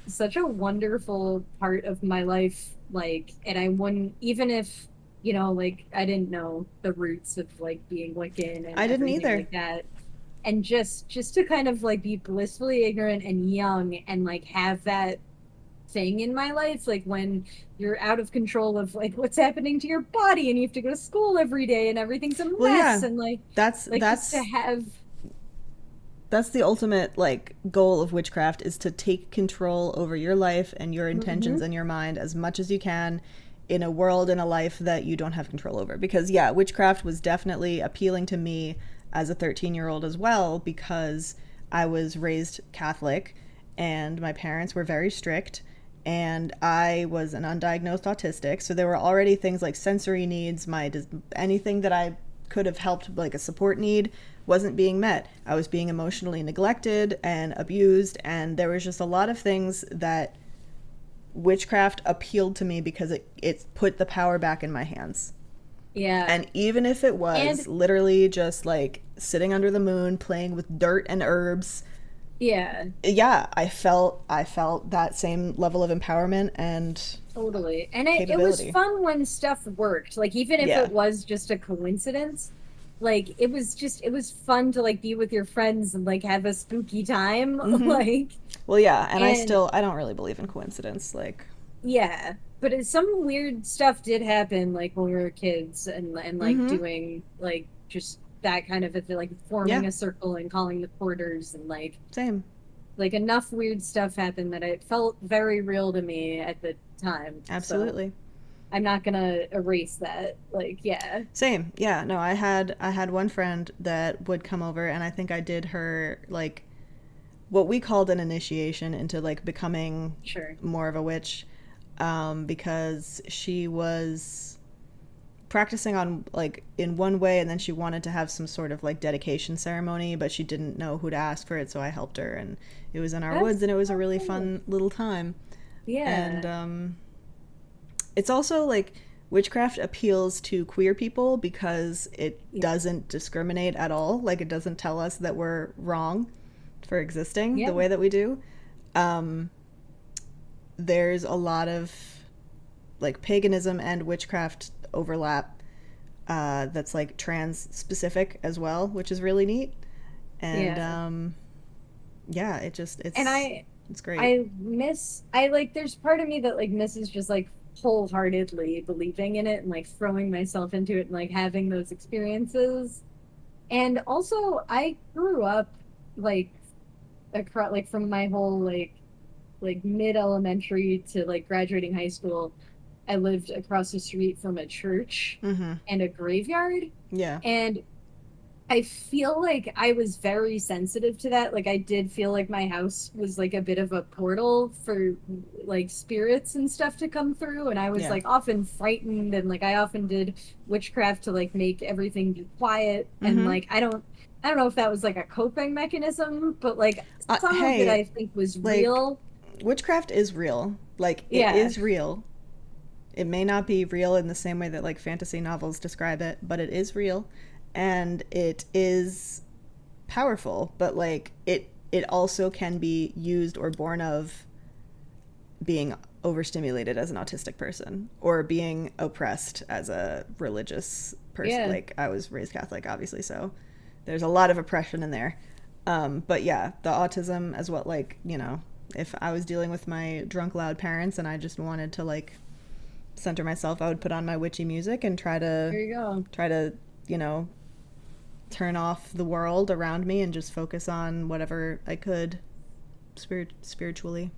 Speaker 2: wonderful part of my life, like, and I wouldn't, even if like I didn't know the roots of like being Wiccan and
Speaker 1: I didn't
Speaker 2: everything
Speaker 1: either.
Speaker 2: like that, and just to kind of like be blissfully ignorant and young and like have that thing in my life, like when you're out of control of like what's happening to your body and you have to go to school every day and everything's a
Speaker 1: Well,
Speaker 2: mess,
Speaker 1: yeah.
Speaker 2: and
Speaker 1: That's
Speaker 2: like just to
Speaker 1: that's
Speaker 2: have.
Speaker 1: that's the ultimate, like, goal of witchcraft, is to take control over your life and your intentions
Speaker 2: Mhm.
Speaker 1: and your mind as much as you can in a world, in a life that you don't have control over. Because yeah, witchcraft was definitely appealing to me as a 13-year-old as well, because I was raised Catholic and my parents were very strict, and I was an undiagnosed autistic, so there were already things like sensory needs, anything that I could have helped, like a support need, wasn't being met. I was being emotionally neglected and abused, and there was just a lot of things that witchcraft appealed to me because it put the power back in my hands.
Speaker 2: Yeah.
Speaker 1: And even if it
Speaker 2: And
Speaker 1: was literally just like sitting under the moon playing with dirt and herbs,
Speaker 2: yeah.
Speaker 1: yeah, I felt that same level of empowerment and
Speaker 2: Totally. And it was
Speaker 1: capability.
Speaker 2: fun when stuff worked. Like even if
Speaker 1: Yeah.
Speaker 2: it was just a coincidence, like it was fun to like be with your friends and like have a spooky time.
Speaker 1: Mhm.
Speaker 2: Like
Speaker 1: Well, yeah, and
Speaker 2: and
Speaker 1: I don't really believe in coincidence, like.
Speaker 2: yeah. But some weird stuff did happen like when we were kids and like
Speaker 1: Mhm.
Speaker 2: doing like just that kind of a thing, like
Speaker 1: Yeah.
Speaker 2: forming a circle and calling the porters and
Speaker 1: Same.
Speaker 2: like enough weird stuff happened that it felt very real to me at the time. So
Speaker 1: Absolutely.
Speaker 2: I'm not gonna erase that. Like, yeah.
Speaker 1: Same. Yeah. No, I had one friend that would come over, and I think I did her, like, what we called an initiation into like becoming
Speaker 2: Sure.
Speaker 1: more of a witch, because she was practicing on like in one way, and then she wanted to have some sort of like dedication ceremony, but she didn't know who to ask for it, so I helped her, and it was in our woods, and it was a really fun little time.
Speaker 2: Yeah.
Speaker 1: And it's also like witchcraft appeals to queer people because it
Speaker 2: Yeah.
Speaker 1: doesn't discriminate at all. Like it doesn't tell us that we're wrong for existing
Speaker 2: Yeah.
Speaker 1: the way that we do. Um, there's a lot of like paganism and witchcraft overlap, that's like trans specific as well, which is really neat. And
Speaker 2: Yeah.
Speaker 1: yeah, it's
Speaker 2: And
Speaker 1: it's great.
Speaker 2: I like there's part of me that like misses just like wholeheartedly believing in it and like throwing myself into it and like having those experiences. And also I grew up like across like from my whole like mid elementary to like graduating high school, I lived across the street from a church
Speaker 1: Mm-hmm.
Speaker 2: and a graveyard.
Speaker 1: Yeah.
Speaker 2: And I feel like I was very sensitive to that. Like I did feel like my house was like a bit of a portal for like spirits and stuff to come through. And I was
Speaker 1: Yeah.
Speaker 2: like often frightened, and like I often did witchcraft to like make everything be quiet. And
Speaker 1: Mm-hmm.
Speaker 2: like I don't know if that was like a coping mechanism, but like some of it
Speaker 1: Hey,
Speaker 2: I think was
Speaker 1: like
Speaker 2: real.
Speaker 1: witchcraft is real. Like it
Speaker 2: Yeah.
Speaker 1: is real. It may not be real in the same way that like fantasy novels describe it, but it is real, and it is powerful. But like it also can be used or born of being overstimulated as an autistic person, or being oppressed as a religious person.
Speaker 2: Yeah.
Speaker 1: Like I was raised Catholic, obviously, so there's a lot of oppression in there. But yeah, the autism as well. Like, you know, if I was dealing with my drunk loud parents and I just wanted to like center myself, I would put on my witchy music and
Speaker 2: There you go.
Speaker 1: try to, you know, turn off the world around me and just focus on whatever I could spiritually.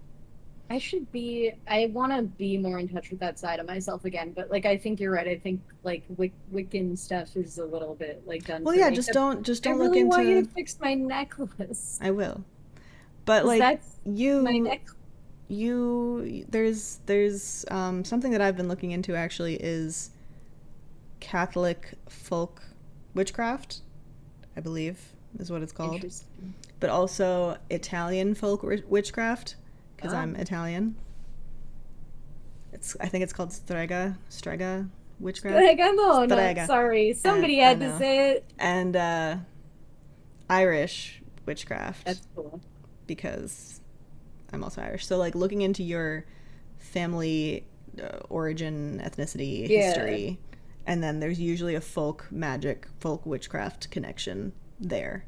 Speaker 2: I want to be more in touch with that side of myself again, but like I think you're right. I think like Wiccan stuff is a little bit like done
Speaker 1: Well,
Speaker 2: for
Speaker 1: yeah,
Speaker 2: me. Except
Speaker 1: just
Speaker 2: I
Speaker 1: don't look
Speaker 2: really want you
Speaker 1: into.
Speaker 2: to fix my necklace
Speaker 1: I will, but
Speaker 2: because
Speaker 1: like
Speaker 2: that's my
Speaker 1: you
Speaker 2: neck.
Speaker 1: there's something that I've been looking into actually is Catholic folk witchcraft, I believe is what it's called,
Speaker 2: Interesting.
Speaker 1: but also Italian folk witchcraft, because
Speaker 2: Ah,
Speaker 1: I'm Italian. I think it's called strega witchcraft.
Speaker 2: like I'm on.
Speaker 1: Strega.
Speaker 2: Sorry,
Speaker 1: And
Speaker 2: somebody
Speaker 1: I
Speaker 2: had to
Speaker 1: know.
Speaker 2: say it.
Speaker 1: And Irish witchcraft,
Speaker 2: That's cool.
Speaker 1: because I'm also Irish. So like looking into your family, origin, ethnicity,
Speaker 2: Yeah,
Speaker 1: history, and then there's usually a folk magic, folk witchcraft connection there,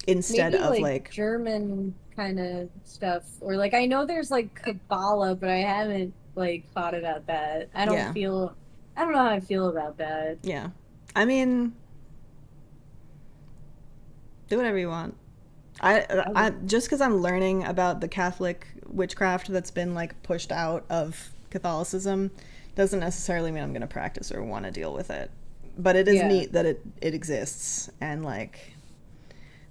Speaker 1: instead
Speaker 2: maybe
Speaker 1: of
Speaker 2: like
Speaker 1: like.
Speaker 2: German kind of stuff, or like I know there's like Kabbalah, but I haven't like thought about that.
Speaker 1: Yeah.
Speaker 2: I don't know how I feel about that.
Speaker 1: Yeah. I mean, do whatever you want.
Speaker 2: I
Speaker 1: I
Speaker 2: would,
Speaker 1: just because I'm learning about the Catholic witchcraft that's been like pushed out of Catholicism doesn't necessarily mean I'm going to practice or want to deal with it. But it is
Speaker 2: yeah.
Speaker 1: neat that it exists, and like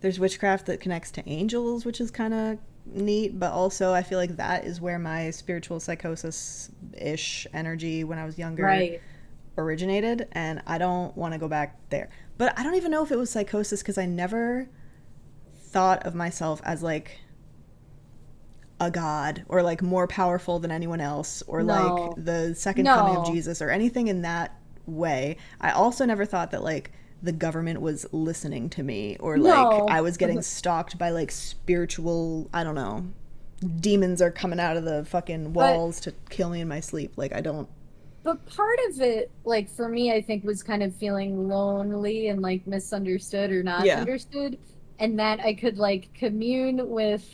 Speaker 1: there's witchcraft that connects to angels, which is kind of neat. But also I feel like that is where my spiritual psychosis ish energy when I was younger
Speaker 2: Right.
Speaker 1: originated, and I don't want to go back there. But I don't even know if it was psychosis, because I never thought of myself as like a god or like more powerful than anyone else, or like
Speaker 2: No.
Speaker 1: the second coming of
Speaker 2: No.
Speaker 1: Jesus or anything in that way. I also never thought that like the government was listening to me, or like
Speaker 2: No.
Speaker 1: I was getting stalked by like spiritual, I don't know, demons are coming out of the fucking
Speaker 2: But
Speaker 1: walls to kill me in my sleep. Like I don't.
Speaker 2: but part of it, like for me, I think was kind of feeling lonely and like misunderstood or not
Speaker 1: Yeah.
Speaker 2: understood, and that I could like commune with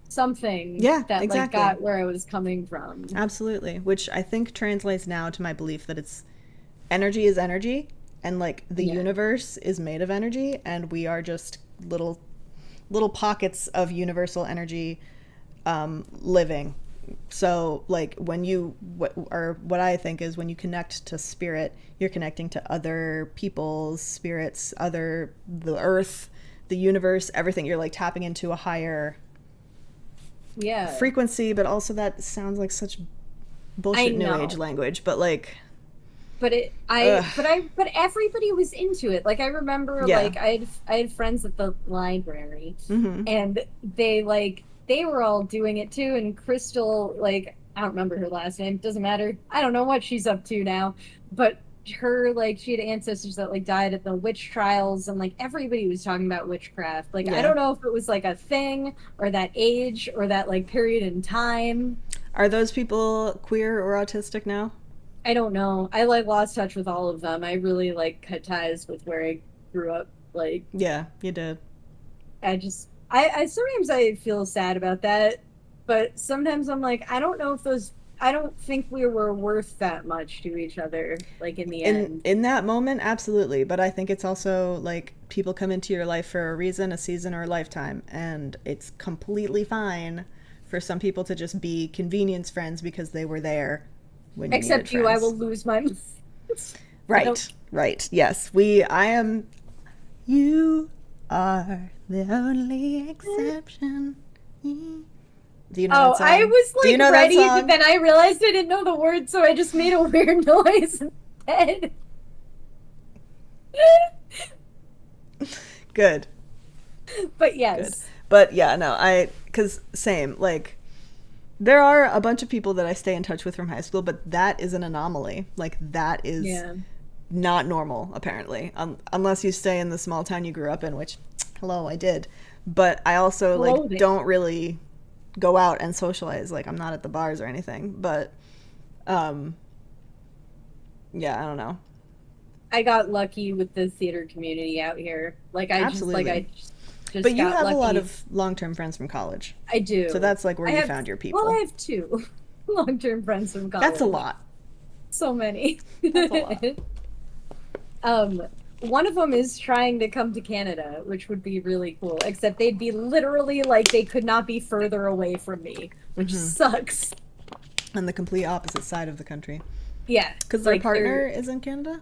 Speaker 2: something
Speaker 1: Yeah,
Speaker 2: that like
Speaker 1: exactly.
Speaker 2: got where I was coming from.
Speaker 1: Absolutely. Which I think translates now to my belief that it's energy is energy, and like the
Speaker 2: Yeah.
Speaker 1: universe is made of energy, and we are just little pockets of universal energy, living. So like when you what I think is when you connect to spirit, you're connecting to other people's spirits, other the earth, the universe, everything. You're like tapping into a higher
Speaker 2: Yeah.
Speaker 1: frequency, but also that sounds like such bullshit new age language. But like,
Speaker 2: but everybody was into it. Like I remember,
Speaker 1: Yeah.
Speaker 2: like I had friends at the library,
Speaker 1: Mhm.
Speaker 2: and they were all doing it too. And Crystal, like I don't remember her last name. Doesn't matter. I don't know what she's up to now, but her like she had ancestors that like died at the witch trials, and like everybody was talking about witchcraft. Like I
Speaker 1: Yeah.
Speaker 2: don't know if it was like a thing or that age or that like period in time.
Speaker 1: Are those people queer or autistic now?
Speaker 2: I don't know. I like lost touch with all of them. I really like cut ties with where I grew up. Like
Speaker 1: Yeah, you did.
Speaker 2: I sometimes I feel sad about that, but sometimes I'm like, I don't know if those I don't think we were worth that much to each other, like in the
Speaker 1: In
Speaker 2: end.
Speaker 1: in that moment, absolutely. But I think it's also like people come into your life for a reason, a season, or a lifetime, and it's completely fine for some people to just be convenience friends because they were there when you needed
Speaker 2: Except you, I
Speaker 1: friends.
Speaker 2: will lose my mind. I don't
Speaker 1: Right, right. Yes, I am. You are the only exception. Do you know
Speaker 2: Oh,
Speaker 1: that song?
Speaker 2: I was
Speaker 1: Do you
Speaker 2: like
Speaker 1: know that
Speaker 2: ready, but
Speaker 1: song?
Speaker 2: then I realized I didn't know the words, so I just made a weird noise instead.
Speaker 1: Good,
Speaker 2: But
Speaker 1: good.
Speaker 2: yes.
Speaker 1: But yeah, no, cause same, like, there are a bunch of people that I stay in touch with from high school, but that is an anomaly. Like, that is
Speaker 2: Yeah.
Speaker 1: not normal, apparently. Unless you stay in the small town you grew up in, which, hello, I did. But I also, like,
Speaker 2: Clothing.
Speaker 1: don't really go out and socialize. Like, I'm not at the bars or anything. But, um, yeah, I don't know.
Speaker 2: I got lucky with the theater community out here. Like
Speaker 1: Absolutely.
Speaker 2: I just
Speaker 1: But you
Speaker 2: got
Speaker 1: have a lot
Speaker 2: lucky.
Speaker 1: of long-term friends from college.
Speaker 2: I
Speaker 1: So
Speaker 2: do.
Speaker 1: that's, like, where
Speaker 2: I
Speaker 1: you
Speaker 2: have
Speaker 1: found your
Speaker 2: well, I
Speaker 1: people.
Speaker 2: have two long-term friends from
Speaker 1: That's a
Speaker 2: college.
Speaker 1: lot.
Speaker 2: So many.
Speaker 1: That's a lot.
Speaker 2: um One of them is trying to come to Canada, which would be really cool. Except they'd be literally like they could not be further away from me, which sucks.
Speaker 1: On the complete opposite side of the country.
Speaker 2: Yeah.
Speaker 1: Because their
Speaker 2: Like
Speaker 1: partner is in Canada?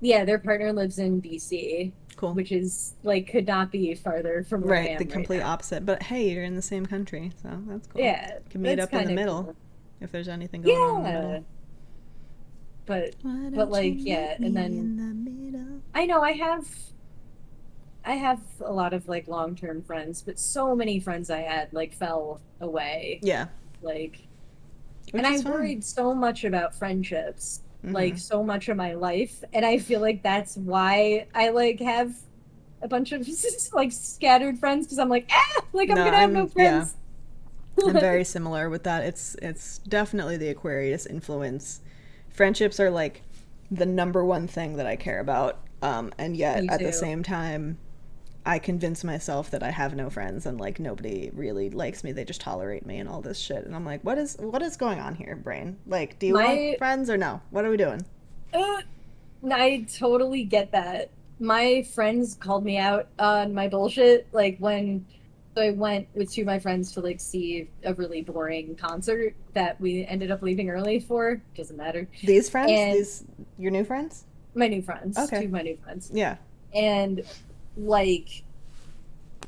Speaker 2: their partner lives in BC,
Speaker 1: Cool.
Speaker 2: which is like could not be farther from where I
Speaker 1: Right, the
Speaker 2: am right
Speaker 1: complete
Speaker 2: now.
Speaker 1: opposite. But hey, you're in the same country, so that's cool.
Speaker 2: Yeah,
Speaker 1: You can meet
Speaker 2: that's
Speaker 1: up in the
Speaker 2: kind of
Speaker 1: middle
Speaker 2: cool.
Speaker 1: if there's anything going on in the
Speaker 2: Yeah,
Speaker 1: middle.
Speaker 2: but
Speaker 1: Why
Speaker 2: but
Speaker 1: don't you
Speaker 2: like
Speaker 1: meet
Speaker 2: yeah, and
Speaker 1: me
Speaker 2: then
Speaker 1: in the middle?
Speaker 2: I know I have a lot of like long-term friends, but so many friends I had like fell away.
Speaker 1: Yeah,
Speaker 2: Like
Speaker 1: which
Speaker 2: and I
Speaker 1: is fine.
Speaker 2: worried so much about friendships, like
Speaker 1: Mm-hmm.
Speaker 2: so much of my life, and I feel like that's why I like have a bunch of like scattered friends because I'm like, like I'm
Speaker 1: No,
Speaker 2: gonna have no
Speaker 1: yeah,
Speaker 2: friends.
Speaker 1: I'm very similar with that. It's definitely the Aquarius influence. Friendships are like the number one thing that I care about. And yet
Speaker 2: Me
Speaker 1: at the
Speaker 2: too.
Speaker 1: same time, I convince myself that I have no friends and like nobody really likes me. They just tolerate me and all this shit. And I'm like, what is going on here, brain? Like, do you want
Speaker 2: My
Speaker 1: friends or no? What are we doing?
Speaker 2: uh, I totally get that. My friends called me out on my bullshit, like when so I went with two of my friends to like see a really boring concert that we ended up leaving early for. Doesn't matter.
Speaker 1: These friends?
Speaker 2: And
Speaker 1: These your new friends?
Speaker 2: my new friends, two
Speaker 1: Okay.
Speaker 2: of my new friends.
Speaker 1: Yeah.
Speaker 2: And like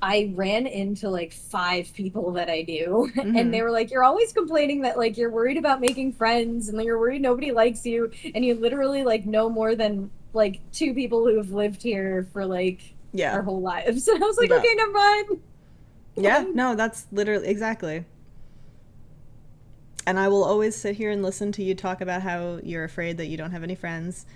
Speaker 2: I ran into like five people that I knew, and
Speaker 1: Mm-hmm.
Speaker 2: they were like, "You're always complaining that like you're worried about making friends, and you're worried nobody likes you, and you literally like know more than like two people who have lived here for like
Speaker 1: Yeah.
Speaker 2: our whole lives." And I was like,
Speaker 1: Yeah.
Speaker 2: "Okay, never mind."
Speaker 1: Yeah. No, that's literally exactly. And I will always sit here and listen to you talk about how you're afraid that you don't have any friends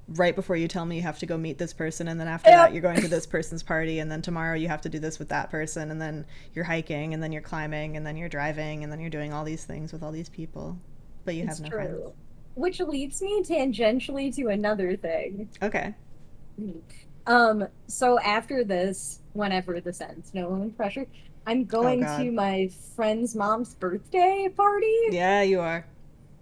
Speaker 1: right before you tell me you have to go meet this person, and then after that
Speaker 2: Yep,
Speaker 1: you're going to this person's party, and then tomorrow you have to do this with that person, and then you're hiking, and then you're climbing, and then you're driving, and then you're doing all these things with all these people, but you have
Speaker 2: it's
Speaker 1: no friends.
Speaker 2: true. Which leads me tangentially to another thing.
Speaker 1: Okay.
Speaker 2: So after this, whenever this ends, no pressure, I'm
Speaker 1: Oh
Speaker 2: going
Speaker 1: God.
Speaker 2: to my friend's mom's birthday party.
Speaker 1: Yeah, you are.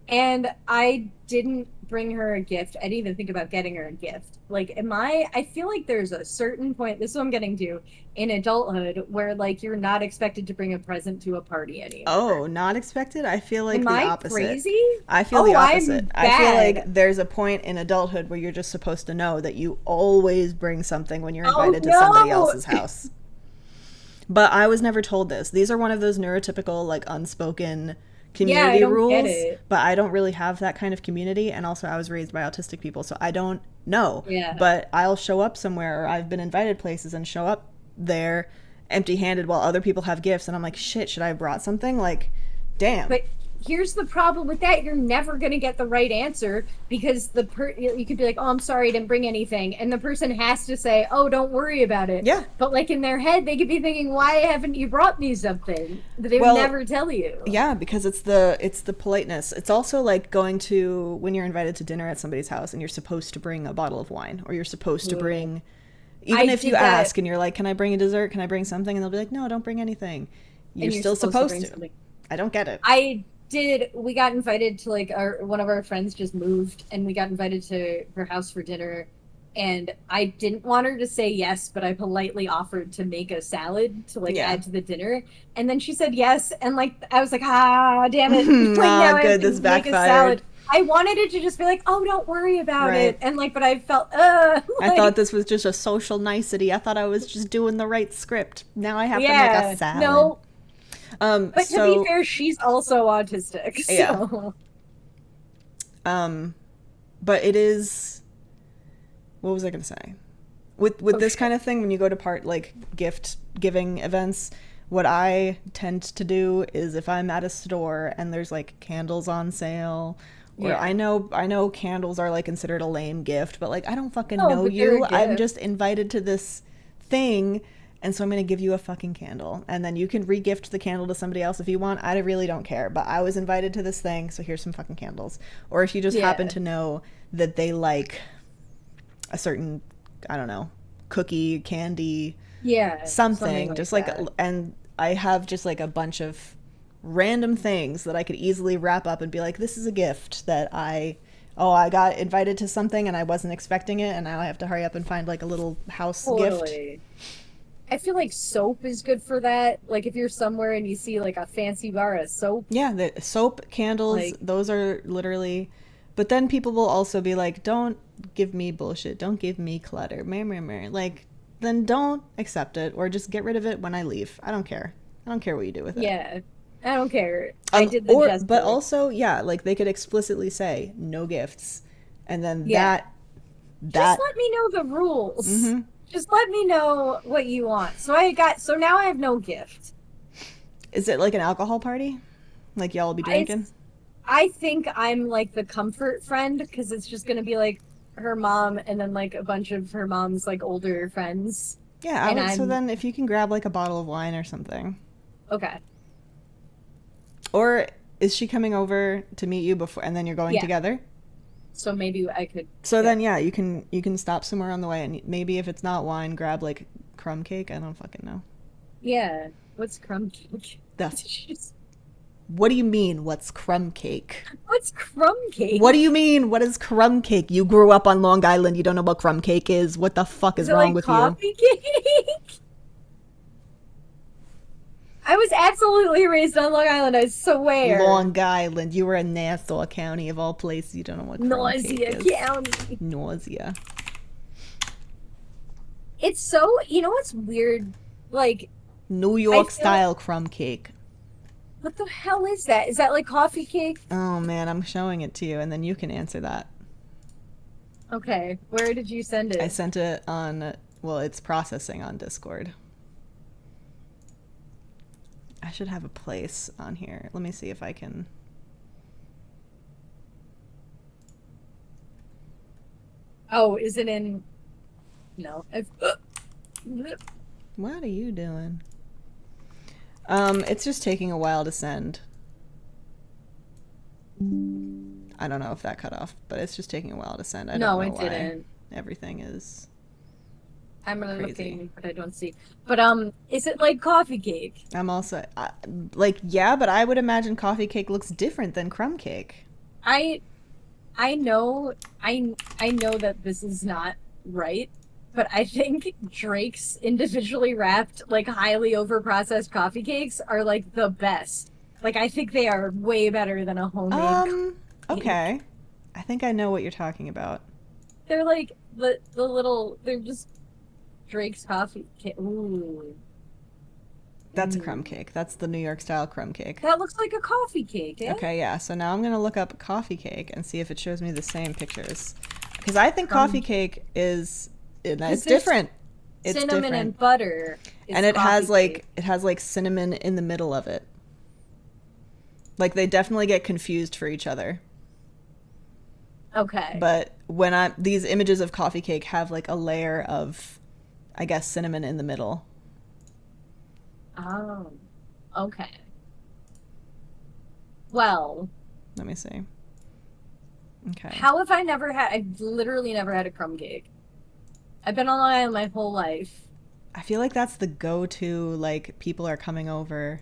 Speaker 2: And I didn't bring her a gift. I didn't even think about getting her a gift. Like, I feel like there's a certain point, this is what I'm getting to, in adulthood, where, like, you're not expected to bring a present to a party anymore.
Speaker 1: Oh, not expected? I feel like
Speaker 2: Am
Speaker 1: the
Speaker 2: I
Speaker 1: opposite.
Speaker 2: crazy?
Speaker 1: I feel
Speaker 2: Oh,
Speaker 1: the opposite.
Speaker 2: I'm
Speaker 1: I feel like
Speaker 2: bad.
Speaker 1: there's a point in adulthood where you're just supposed to know that you always bring something when you're
Speaker 2: Oh,
Speaker 1: invited to somebody
Speaker 2: no!
Speaker 1: else's house. But I was never told this. These are one of those neurotypical, like, unspoken
Speaker 2: Yeah, I
Speaker 1: community
Speaker 2: don't get
Speaker 1: rules,
Speaker 2: it.
Speaker 1: but I don't really have that kind of community. And also, I was raised by autistic people, so I don't know.
Speaker 2: Yeah.
Speaker 1: But I'll show up somewhere, or I've been invited places and show up there empty handed while other people have gifts. And I'm like, shit, should I have brought something? Like, damn.
Speaker 2: But here's the problem with that. You're never going to get the right answer because you could be like, "Oh, I'm sorry, I didn't bring anything." And the person has to say, "Oh, don't worry about it."
Speaker 1: Yeah.
Speaker 2: But like in their head, they could be thinking, "Why haven't you brought me something?" They would
Speaker 1: Well,
Speaker 2: never tell you.
Speaker 1: Yeah, because it's the politeness. It's also like going to when you're invited to dinner at somebody's house and you're supposed to bring a bottle of wine, or you're supposed to bring, even
Speaker 2: I
Speaker 1: if you
Speaker 2: did that.
Speaker 1: ask and you're like, "Can I bring a dessert? Can I bring something?" And they'll be like, "No, don't bring anything." You're
Speaker 2: And you're
Speaker 1: still
Speaker 2: supposed
Speaker 1: supposed
Speaker 2: bring
Speaker 1: to.
Speaker 2: something.
Speaker 1: I don't get it.
Speaker 2: We got invited to like one of our friends just moved and we got invited to her house for dinner, and I didn't want her to say yes, but I politely offered to make a salad to like
Speaker 1: Yeah.
Speaker 2: add to the dinner, and then she said yes, and like I was like, ah, damn it, like now I
Speaker 1: Good,
Speaker 2: have to
Speaker 1: this
Speaker 2: make a
Speaker 1: backfired.
Speaker 2: salad. I wanted it to just be like, oh, don't worry about
Speaker 1: Right.
Speaker 2: it, and like, but I felt
Speaker 1: I
Speaker 2: like,
Speaker 1: thought this was just a social nicety. I thought I was just doing the right script. Now I have to make
Speaker 2: yeah,
Speaker 1: a salad.
Speaker 2: no. But to
Speaker 1: So
Speaker 2: be fair, she's also autistic, so
Speaker 1: Yeah. But it is. What was I gonna say? With this kind of thing, when you go to like gift giving events, what I tend to do is if I'm at a store and there's like candles on sale, or
Speaker 2: Yeah.
Speaker 1: I know candles are like considered a lame gift, but like I don't fucking
Speaker 2: No,
Speaker 1: know
Speaker 2: but they're a
Speaker 1: you. I'm
Speaker 2: gift.
Speaker 1: just invited to this thing. And so I'm going to give you a fucking candle. And then you can re-gift the candle to somebody else if you want. I really don't care. But I was invited to this thing, so here's some fucking candles. Or if you just happen
Speaker 2: Yeah.
Speaker 1: to know that they like a certain, I don't know, cookie, candy,
Speaker 2: Yeah,
Speaker 1: something. Just like,
Speaker 2: that.
Speaker 1: and I have just like a bunch of random things that I could easily wrap up and be like, this is a gift that I got invited to something and I wasn't expecting it. And now I have to hurry up and find like a little house gift.
Speaker 2: Totally. I feel like soap is good for that. Like if you're somewhere and you see like a fancy bar of soap.
Speaker 1: Yeah, the soap, candles,
Speaker 2: Like-
Speaker 1: those are literally. But then people will also be like, don't give me bullshit. Don't give me clutter. Meh. Like, then don't accept it or just get rid of it when I leave. I don't care. I don't care what you do with it.
Speaker 2: Yeah. I don't care. I did the
Speaker 1: Or,
Speaker 2: gesture.
Speaker 1: but also, yeah, like they could explicitly say no gifts. And then
Speaker 2: Yeah.
Speaker 1: that.
Speaker 2: Just let me know the rules.
Speaker 1: Mhm.
Speaker 2: Just let me know what you want. So now I have no gift.
Speaker 1: Is it like an alcohol party? Like y'all will be drinking?
Speaker 2: I think I'm like the comfort friend because it's just gonna be like her mom and then like a bunch of her mom's like older friends.
Speaker 1: Yeah,
Speaker 2: and
Speaker 1: so
Speaker 2: I'm-
Speaker 1: then if you can grab like a bottle of wine or something.
Speaker 2: Okay.
Speaker 1: Or is she coming over to meet you before and then you're going
Speaker 2: Yeah.
Speaker 1: together?
Speaker 2: So maybe I could.
Speaker 1: So then yeah, you can stop somewhere on the way and maybe if it's not wine, grab like crumb cake. I don't fucking know.
Speaker 2: Yeah. What's crumb cake?
Speaker 1: That's What do you mean what's crumb cake?
Speaker 2: What's crumb cake?
Speaker 1: What do you mean what is crumb cake? You grew up on Long Island, you don't know what crumb cake is. What the fuck is
Speaker 2: it
Speaker 1: wrong
Speaker 2: like
Speaker 1: with
Speaker 2: coffee cake? I was absolutely raised on Long Island, I
Speaker 1: you?
Speaker 2: swear.
Speaker 1: Long Island. You were in Nassau County of all places. You don't know what crumb
Speaker 2: Nausea
Speaker 1: cake is.
Speaker 2: County.
Speaker 1: Nausea.
Speaker 2: It's so, you know what's weird? Like,
Speaker 1: New York
Speaker 2: feel-
Speaker 1: style crumb cake.
Speaker 2: what the hell is that? Is that like coffee cake?
Speaker 1: Oh man, I'm showing it to you and then you can answer that.
Speaker 2: Okay, where did you send it?
Speaker 1: I sent it on, well, it's processing on Discord. I should have a place on here. Let me see if I can.
Speaker 2: Oh, is it in? No.
Speaker 1: What are you doing? It's just taking a while to send. I don't know if that cut off, but it's just taking a while to send. I
Speaker 2: No,
Speaker 1: don't know
Speaker 2: it
Speaker 1: why.
Speaker 2: didn't.
Speaker 1: Everything is
Speaker 2: I'm gonna look
Speaker 1: Crazy.
Speaker 2: in, but I don't see. But is it like coffee cake?
Speaker 1: I'm also like, yeah, but I would imagine coffee cake looks different than crumb cake.
Speaker 2: I I know, I know that this is not right, but I think Drake's individually wrapped, like highly overprocessed coffee cakes are like the best. Like I think they are way better than a homemade cake.
Speaker 1: Okay. I think I know what you're talking about.
Speaker 2: They're like the little, they're just Drake's coffee cake. Ooh.
Speaker 1: That's a crumb
Speaker 2: Mm.
Speaker 1: cake. That's the New York style crumb cake.
Speaker 2: That looks like a coffee cake, eh?
Speaker 1: Okay, yeah. So now I'm going to look up coffee cake and see if it shows me the same pictures. Because I think coffee
Speaker 2: Crumb.
Speaker 1: cake is
Speaker 2: Because
Speaker 1: it's
Speaker 2: there's
Speaker 1: different. It's
Speaker 2: cinnamon
Speaker 1: different.
Speaker 2: and butter is
Speaker 1: And it has
Speaker 2: coffee cake.
Speaker 1: like cinnamon in the middle of it. Like they definitely get confused for each other.
Speaker 2: Okay.
Speaker 1: But when I these images of coffee cake have like a layer of I guess cinnamon in the middle.
Speaker 2: Oh. Okay. Well,
Speaker 1: Let me see. Okay.
Speaker 2: how have I never had? I've literally never had a crumb cake. I've been on Long Island my whole life.
Speaker 1: I feel like that's the go-to like people are coming over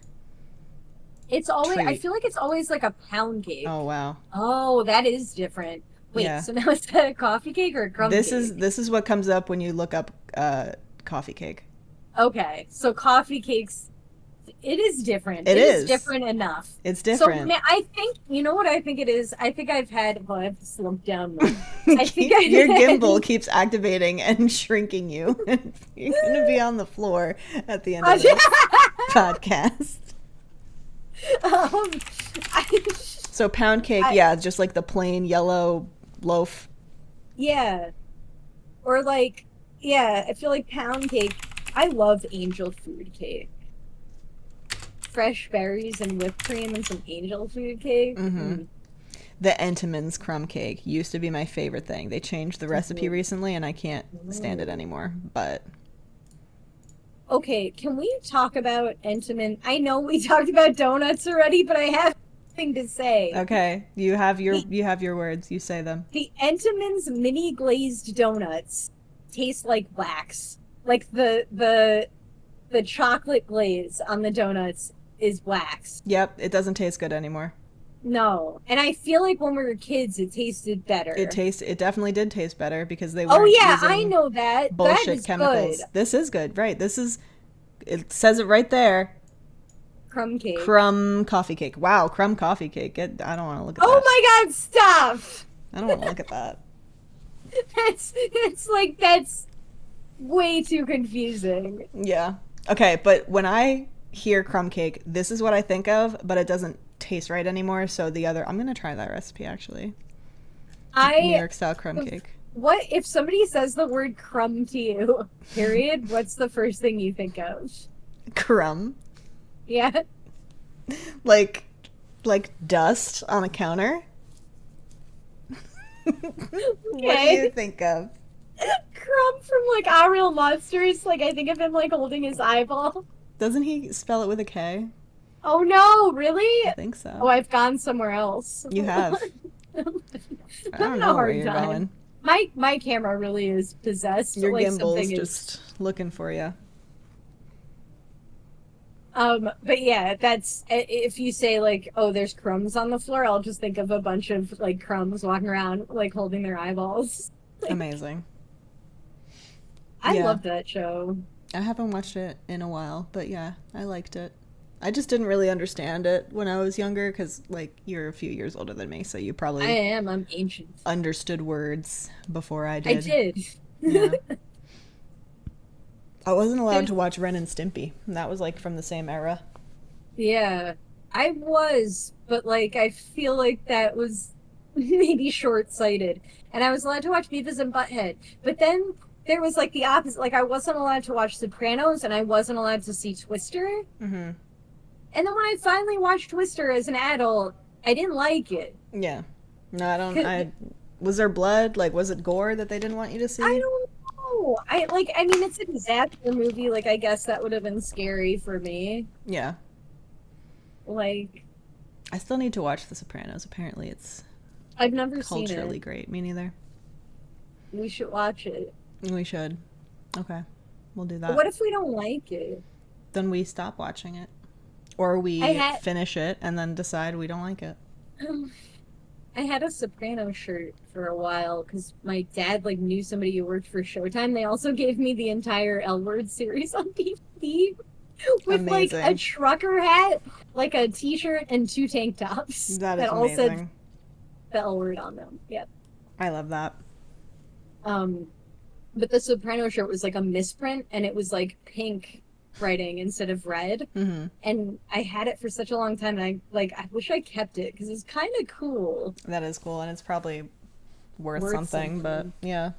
Speaker 2: It's always, I
Speaker 1: treat.
Speaker 2: feel like it's always like a pound cake.
Speaker 1: Oh wow.
Speaker 2: Oh, that is different. Wait,
Speaker 1: Yeah.
Speaker 2: so now is that a coffee cake or a crumb cake?
Speaker 1: This is what comes up when you look up coffee cake.
Speaker 2: Okay, so coffee cakes, it is different.
Speaker 1: It
Speaker 2: It is
Speaker 1: is.
Speaker 2: different enough.
Speaker 1: It's
Speaker 2: So,
Speaker 1: different.
Speaker 2: man, I think, you know what I think it is? I think I've had, well, I have to slump down more. I think I
Speaker 1: Your
Speaker 2: had,
Speaker 1: gimbal keeps activating and shrinking you. You're gonna be on the floor at the end of this podcast.
Speaker 2: um, I,
Speaker 1: So pound cake,
Speaker 2: I,
Speaker 1: yeah, just like the plain yellow loaf.
Speaker 2: yeah. Or like, yeah, I feel like pound cake. I love angel food cake. Fresh berries and whipped cream and some angel food cake. Mm.
Speaker 1: The Entenmann's crumb cake used to be my favorite thing. They changed the recipe
Speaker 2: Mhm.
Speaker 1: recently and I can't stand it
Speaker 2: Mm.
Speaker 1: anymore. But
Speaker 2: Okay, can we talk about Entenmann? I know we talked about donuts already, but I have something to say.
Speaker 1: okay,
Speaker 2: The,
Speaker 1: you have your words. You say them.
Speaker 2: the Entenmann's mini glazed donuts taste like wax. Like the chocolate glaze on the donuts is wax.
Speaker 1: Yep, it doesn't taste good anymore.
Speaker 2: No. And I feel like when we were kids it tasted better.
Speaker 1: It definitely did taste better because they
Speaker 2: Oh
Speaker 1: weren't
Speaker 2: yeah, I
Speaker 1: using
Speaker 2: know that. That
Speaker 1: bullshit
Speaker 2: is good.
Speaker 1: chemicals. This is good, right? It says it right there.
Speaker 2: Crumb cake.
Speaker 1: Crumb coffee cake. Wow, crumb coffee cake. I don't want to look at
Speaker 2: Oh
Speaker 1: that.
Speaker 2: my god, stop!
Speaker 1: I don't want to look at that.
Speaker 2: That's way too confusing.
Speaker 1: Yeah. Okay, but when I hear crumb cake, this is what I think of, but it doesn't taste right anymore. So I'm gonna try that recipe actually. New
Speaker 2: I
Speaker 1: York style crumb cake.
Speaker 2: What if somebody says the word crumb to you, period, what's the first thing you think of?
Speaker 1: Crumb,
Speaker 2: Yeah.
Speaker 1: like dust on a counter. What do you
Speaker 2: Okay.
Speaker 1: think of?
Speaker 2: Crumb from like Our Real Monsters. Like I think of him like holding his eyeball.
Speaker 1: Doesn't he spell it with a K?
Speaker 2: Oh no,
Speaker 1: I
Speaker 2: really?
Speaker 1: think
Speaker 2: Oh,
Speaker 1: so.
Speaker 2: I've gone somewhere else.
Speaker 1: You have.
Speaker 2: I'm
Speaker 1: I
Speaker 2: having
Speaker 1: don't
Speaker 2: a
Speaker 1: know where
Speaker 2: hard
Speaker 1: you're
Speaker 2: time.
Speaker 1: going.
Speaker 2: My camera really is possessed.
Speaker 1: Your
Speaker 2: Like
Speaker 1: gimbal's
Speaker 2: something is.
Speaker 1: just looking for you.
Speaker 2: But yeah, that's if you say like, oh, there's crumbs on the floor, I'll just think of a bunch of like crumbs walking around, like holding their eyeballs. Like,
Speaker 1: Amazing.
Speaker 2: I
Speaker 1: Yeah.
Speaker 2: love that show.
Speaker 1: I haven't watched it in a while, but yeah, I liked it. I just didn't really understand it when I was younger because, like, you're a few years older than me, so you
Speaker 2: I
Speaker 1: probably
Speaker 2: am. I'm ancient.
Speaker 1: understood words before I
Speaker 2: I
Speaker 1: did.
Speaker 2: did.
Speaker 1: Yeah. I wasn't allowed
Speaker 2: There's-
Speaker 1: to watch Ren and Stimpy. And that was, like, from the same era.
Speaker 2: Yeah, I was, but like I feel like that was maybe short-sighted. And I was allowed to watch Beavis and Butthead, but then there was like the opposite. Like I wasn't allowed to watch Sopranos, and I wasn't allowed to see Twister.
Speaker 1: Mm-hmm.
Speaker 2: And then when I finally watched Twister as an adult, I didn't like it.
Speaker 1: Yeah. No, was there blood? Like, was it gore that they didn't want you to see?
Speaker 2: I don't know. I mean, it's a disaster movie. Like, I guess that would have been scary for me.
Speaker 1: Yeah.
Speaker 2: Like,
Speaker 1: I still need to watch The Sopranos. Apparently it's
Speaker 2: I've never seen
Speaker 1: culturally
Speaker 2: it.
Speaker 1: great. Me neither.
Speaker 2: We should watch it.
Speaker 1: We should. Okay. We'll do that.
Speaker 2: But what if we don't like it?
Speaker 1: Then we stop watching it. Or we
Speaker 2: I had-
Speaker 1: finish it and then decide we don't like it.
Speaker 2: I had a Soprano shirt for a while because my dad like knew somebody who worked for Showtime. They also gave me the entire L Word series on DVD with like a
Speaker 1: Amazing.
Speaker 2: trucker hat, like a t-shirt, and 2 tank tops
Speaker 1: That
Speaker 2: that
Speaker 1: is
Speaker 2: all said
Speaker 1: amazing.
Speaker 2: the L Word on them. Yep.
Speaker 1: I love that.
Speaker 2: Um, but the Soprano shirt was like a misprint, and it was like pink writing instead of red.
Speaker 1: Hmm.
Speaker 2: And I had it for such a long time, and I wish I kept it because it's kind of cool.
Speaker 1: That is cool, and it's probably worth
Speaker 2: Worth
Speaker 1: something, but
Speaker 2: something.
Speaker 1: yeah.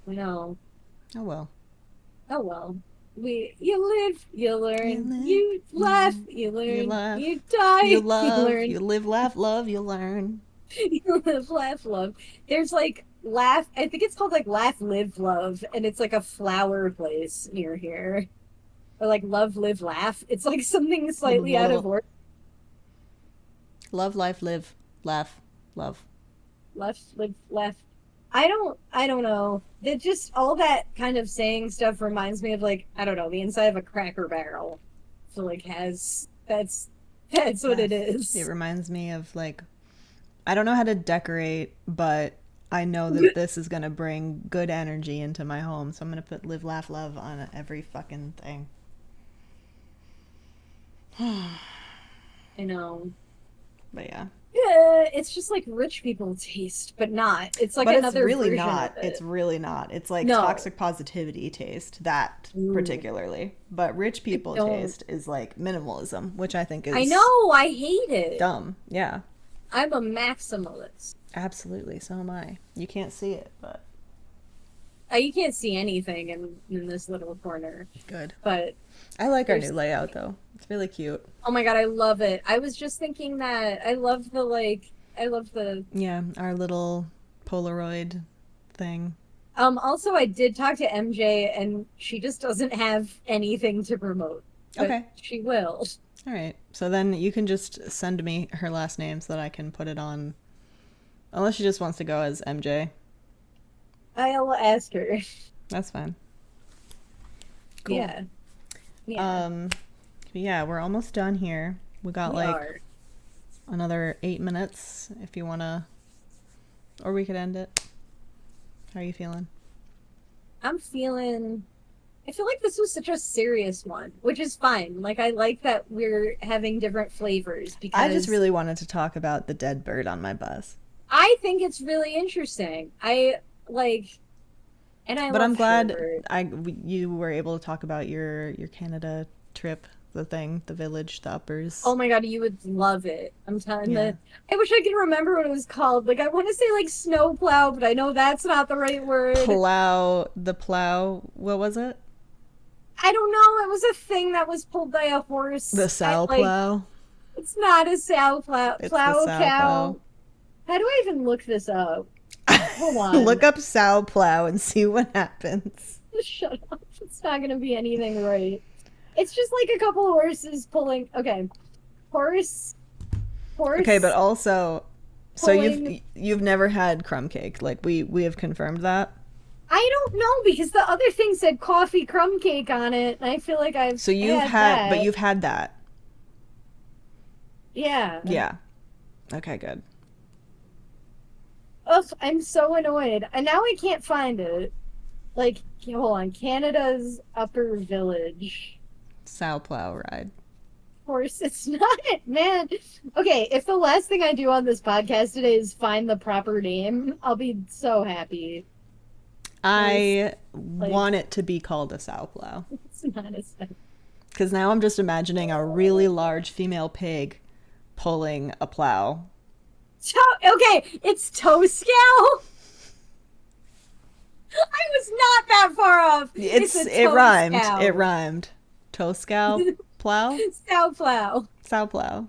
Speaker 2: I know.
Speaker 1: Oh well.
Speaker 2: Oh well. You live, you
Speaker 1: You
Speaker 2: learn,
Speaker 1: live,
Speaker 2: you laugh,
Speaker 1: you,
Speaker 2: you
Speaker 1: you
Speaker 2: learn,
Speaker 1: laugh,
Speaker 2: you
Speaker 1: you
Speaker 2: die, you
Speaker 1: love,
Speaker 2: learn,
Speaker 1: you live, laugh, love, you learn.
Speaker 2: you live, laugh, love. There's like laugh. I think it's called like Laugh, Live, Love, and it's like a flower place near here, or like Love, Live, Laugh. It's like something slightly out of order.
Speaker 1: Love, life, live, laugh, love.
Speaker 2: Left, live, left. I don't know. It just all that kind of saying stuff reminds me of like I don't know the inside of a Cracker Barrel. So like has that's what it
Speaker 1: Yes. It
Speaker 2: is.
Speaker 1: reminds me of like, I don't know how to decorate, but I know that this is going to bring good energy into my home. So I'm going to put live, laugh, love on every fucking thing.
Speaker 2: I know.
Speaker 1: But yeah.
Speaker 2: Yeah, it's just like rich people taste, but not. It's like
Speaker 1: But it's
Speaker 2: another
Speaker 1: really
Speaker 2: version
Speaker 1: not.
Speaker 2: of
Speaker 1: It's
Speaker 2: it.
Speaker 1: really not. It's like
Speaker 2: No.
Speaker 1: toxic positivity taste, that
Speaker 2: Ooh,
Speaker 1: particularly. But rich
Speaker 2: I
Speaker 1: people
Speaker 2: don't.
Speaker 1: taste is like minimalism, which I think
Speaker 2: I
Speaker 1: is
Speaker 2: know. I hate it.
Speaker 1: dumb. Yeah,
Speaker 2: I'm a maximalist.
Speaker 1: absolutely. So am I. You can't see it, but
Speaker 2: You can't see anything in this little corner,
Speaker 1: good.
Speaker 2: but
Speaker 1: I like our new
Speaker 2: there's
Speaker 1: layout though. It's really cute.
Speaker 2: oh my God, I love it. I was just thinking that I love the
Speaker 1: Yeah, our little Polaroid thing.
Speaker 2: also I did talk to MJ and she just doesn't have anything to promote, but
Speaker 1: Okay.
Speaker 2: she will.
Speaker 1: All right. So then you can just send me her last name so that I can put it on. Unless she just wants to go as MJ.
Speaker 2: I'll ask her.
Speaker 1: That's fine. Cool.
Speaker 2: Yeah. Yeah,
Speaker 1: Um, yeah, we're almost done here. We got
Speaker 2: we
Speaker 1: like
Speaker 2: are.
Speaker 1: another 8 minutes if you want to, or we could end it. How are you feeling?
Speaker 2: I'm feeling I feel like this was such a serious one, which is fine. Like I like that we're having different flavors
Speaker 1: I just
Speaker 2: because
Speaker 1: really wanted to talk about the dead bird on my bus.
Speaker 2: I think it's really interesting. I like and I
Speaker 1: But I'm
Speaker 2: love
Speaker 1: glad
Speaker 2: Sherbert.
Speaker 1: you were able to talk about your Canada trip, the thing, the village, the uppers.
Speaker 2: Oh my God, you would love it. I'm telling
Speaker 1: Yeah.
Speaker 2: you. I wish I could remember what it was called. Like I want to say like snowplow, but I know that's not the right word.
Speaker 1: Plow, what was it?
Speaker 2: I don't know. It was a thing that was pulled by a horse.
Speaker 1: The
Speaker 2: I
Speaker 1: sow
Speaker 2: like
Speaker 1: plow.
Speaker 2: it's not a sow plow
Speaker 1: It's the
Speaker 2: plow
Speaker 1: sow plow.
Speaker 2: cow. How do I even look this up? Hold
Speaker 1: Look
Speaker 2: on.
Speaker 1: up sow plow and see what happens.
Speaker 2: Shut up. It's not gonna be anything right. It's just like a couple horses pulling okay. Horse
Speaker 1: Okay, but
Speaker 2: horse
Speaker 1: also, so
Speaker 2: pulling
Speaker 1: you've never had crumb cake. Like we have confirmed that.
Speaker 2: I don't know because the other thing said coffee crumb cake on it, and I feel like I've
Speaker 1: So
Speaker 2: had that.
Speaker 1: you've had that.
Speaker 2: Yeah.
Speaker 1: Yeah. Okay, good.
Speaker 2: Ugh, I'm so annoyed. And now I can't find it. Like, hold on. Canada's Upper Village.
Speaker 1: Sow plow ride.
Speaker 2: Of course, it's not, man. Okay, if the last thing I do on this podcast today is find the proper name, I'll be so happy.
Speaker 1: I
Speaker 2: Like,
Speaker 1: want it to be called a sow plow.
Speaker 2: it's not a sen-
Speaker 1: Because now I'm just imagining a really large female pig pulling a plow.
Speaker 2: Okay, it's Toscow. I was not that far off. It's a
Speaker 1: It rhymed.
Speaker 2: Toscow.
Speaker 1: It rhymed. Toscow plow?
Speaker 2: Sow plow.
Speaker 1: Sow plow.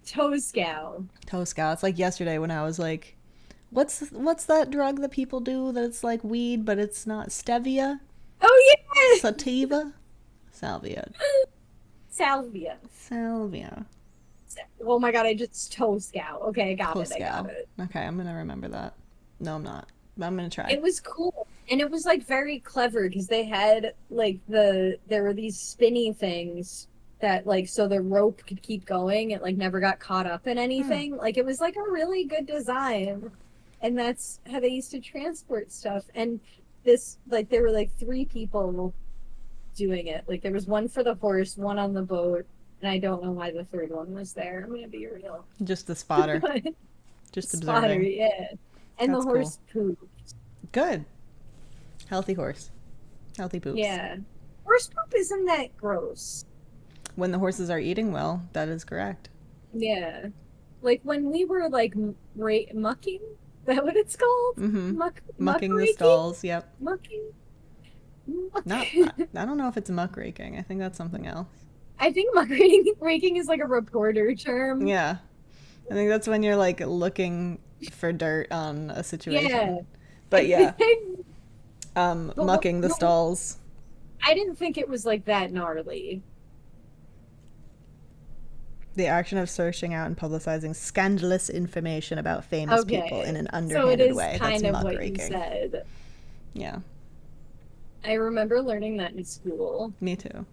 Speaker 2: Toscow.
Speaker 1: Toscow. It's like yesterday when I was like, what's that drug that people do that's like weed but it's not stevia?
Speaker 2: Oh yeah.
Speaker 1: Sativa? Salvia.
Speaker 2: Salvia.
Speaker 1: Salvia.
Speaker 2: Oh my God, I just Toscow. Okay, I got it. I got
Speaker 1: Toscow.
Speaker 2: it.
Speaker 1: Okay, I'm gonna remember that. No, I'm not. But I'm gonna try.
Speaker 2: It was cool. And it was like very clever because they had like there were these spinny things that like so the rope could keep going. It like never got caught up in
Speaker 1: Hmm.
Speaker 2: anything. Like it was like a really good design. And that's how they used to transport stuff. And this like there were like three people doing it. Like there was one for the horse, one on the boat, and I don't know why the third one was there. I'm gonna be real.
Speaker 1: Just the spotter.
Speaker 2: But
Speaker 1: Just
Speaker 2: spotter,
Speaker 1: observing.
Speaker 2: yeah. And the
Speaker 1: That's cool.
Speaker 2: horse pooped.
Speaker 1: Good. Healthy horse. Healthy poops.
Speaker 2: Yeah. Horse poop isn't that gross.
Speaker 1: When the horses are eating well, that is correct.
Speaker 2: Yeah. Like when we were like mucking, is that what it's called?
Speaker 1: Mm-hmm.
Speaker 2: Muck
Speaker 1: Mucking the
Speaker 2: raking?
Speaker 1: stalls, yep.
Speaker 2: Mucking? Muck.
Speaker 1: Not, I don't know if it's muck raking. I think that's something else.
Speaker 2: I think raking is like a reporter term.
Speaker 1: Yeah. I think that's when you're like looking for dirt on a
Speaker 2: Yeah.
Speaker 1: situation. But yeah,
Speaker 2: But
Speaker 1: mucking the
Speaker 2: no,
Speaker 1: stalls.
Speaker 2: I didn't think it was like that gnarly.
Speaker 1: The action of searching out and publicizing scandalous information about famous people in
Speaker 2: Okay.
Speaker 1: an
Speaker 2: So it
Speaker 1: underhanded
Speaker 2: is
Speaker 1: way. That's
Speaker 2: kind of
Speaker 1: muck
Speaker 2: what you
Speaker 1: raking.
Speaker 2: said.
Speaker 1: Yeah,
Speaker 2: I remember learning that in school.
Speaker 1: me too.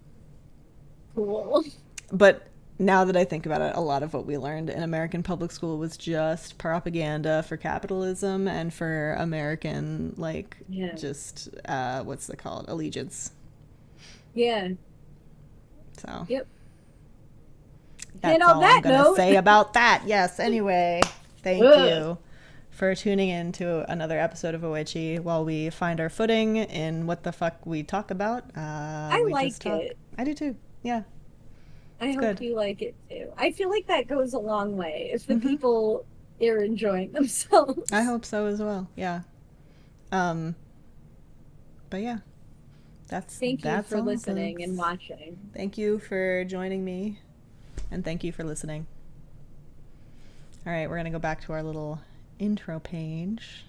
Speaker 2: Cool.
Speaker 1: But now that I think about it, a lot of what we learned in American public school was just propaganda for capitalism and for American, like,
Speaker 2: Yeah.
Speaker 1: just, what's it called? Allegiance.
Speaker 2: Yeah.
Speaker 1: So
Speaker 2: Yep.
Speaker 1: that's
Speaker 2: And on
Speaker 1: all I'm
Speaker 2: that
Speaker 1: going to
Speaker 2: note,
Speaker 1: say about that. Yes, anyway, thank
Speaker 2: ugh,
Speaker 1: you for tuning in to another episode of IWICCI while we find our footing in what the fuck we talk about.
Speaker 2: I
Speaker 1: We just
Speaker 2: like
Speaker 1: talk.
Speaker 2: it.
Speaker 1: I do too. Yeah,
Speaker 2: I
Speaker 1: it's
Speaker 2: hope
Speaker 1: good.
Speaker 2: you like it too. I feel like that goes a long way if the
Speaker 1: Hmm.
Speaker 2: people are enjoying
Speaker 1: I
Speaker 2: themselves.
Speaker 1: hope so as well. Yeah. Um, but yeah,
Speaker 2: Thank you
Speaker 1: that's
Speaker 2: for
Speaker 1: all,
Speaker 2: listening and
Speaker 1: folks.
Speaker 2: watching.
Speaker 1: Thank you for joining me, and thank you for listening. All right, we're gonna go back to our little intro page.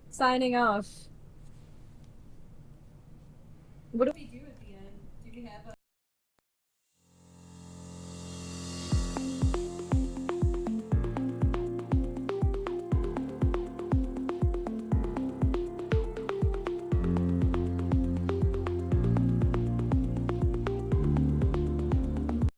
Speaker 2: Signing off. What do we do at the end? Do we have a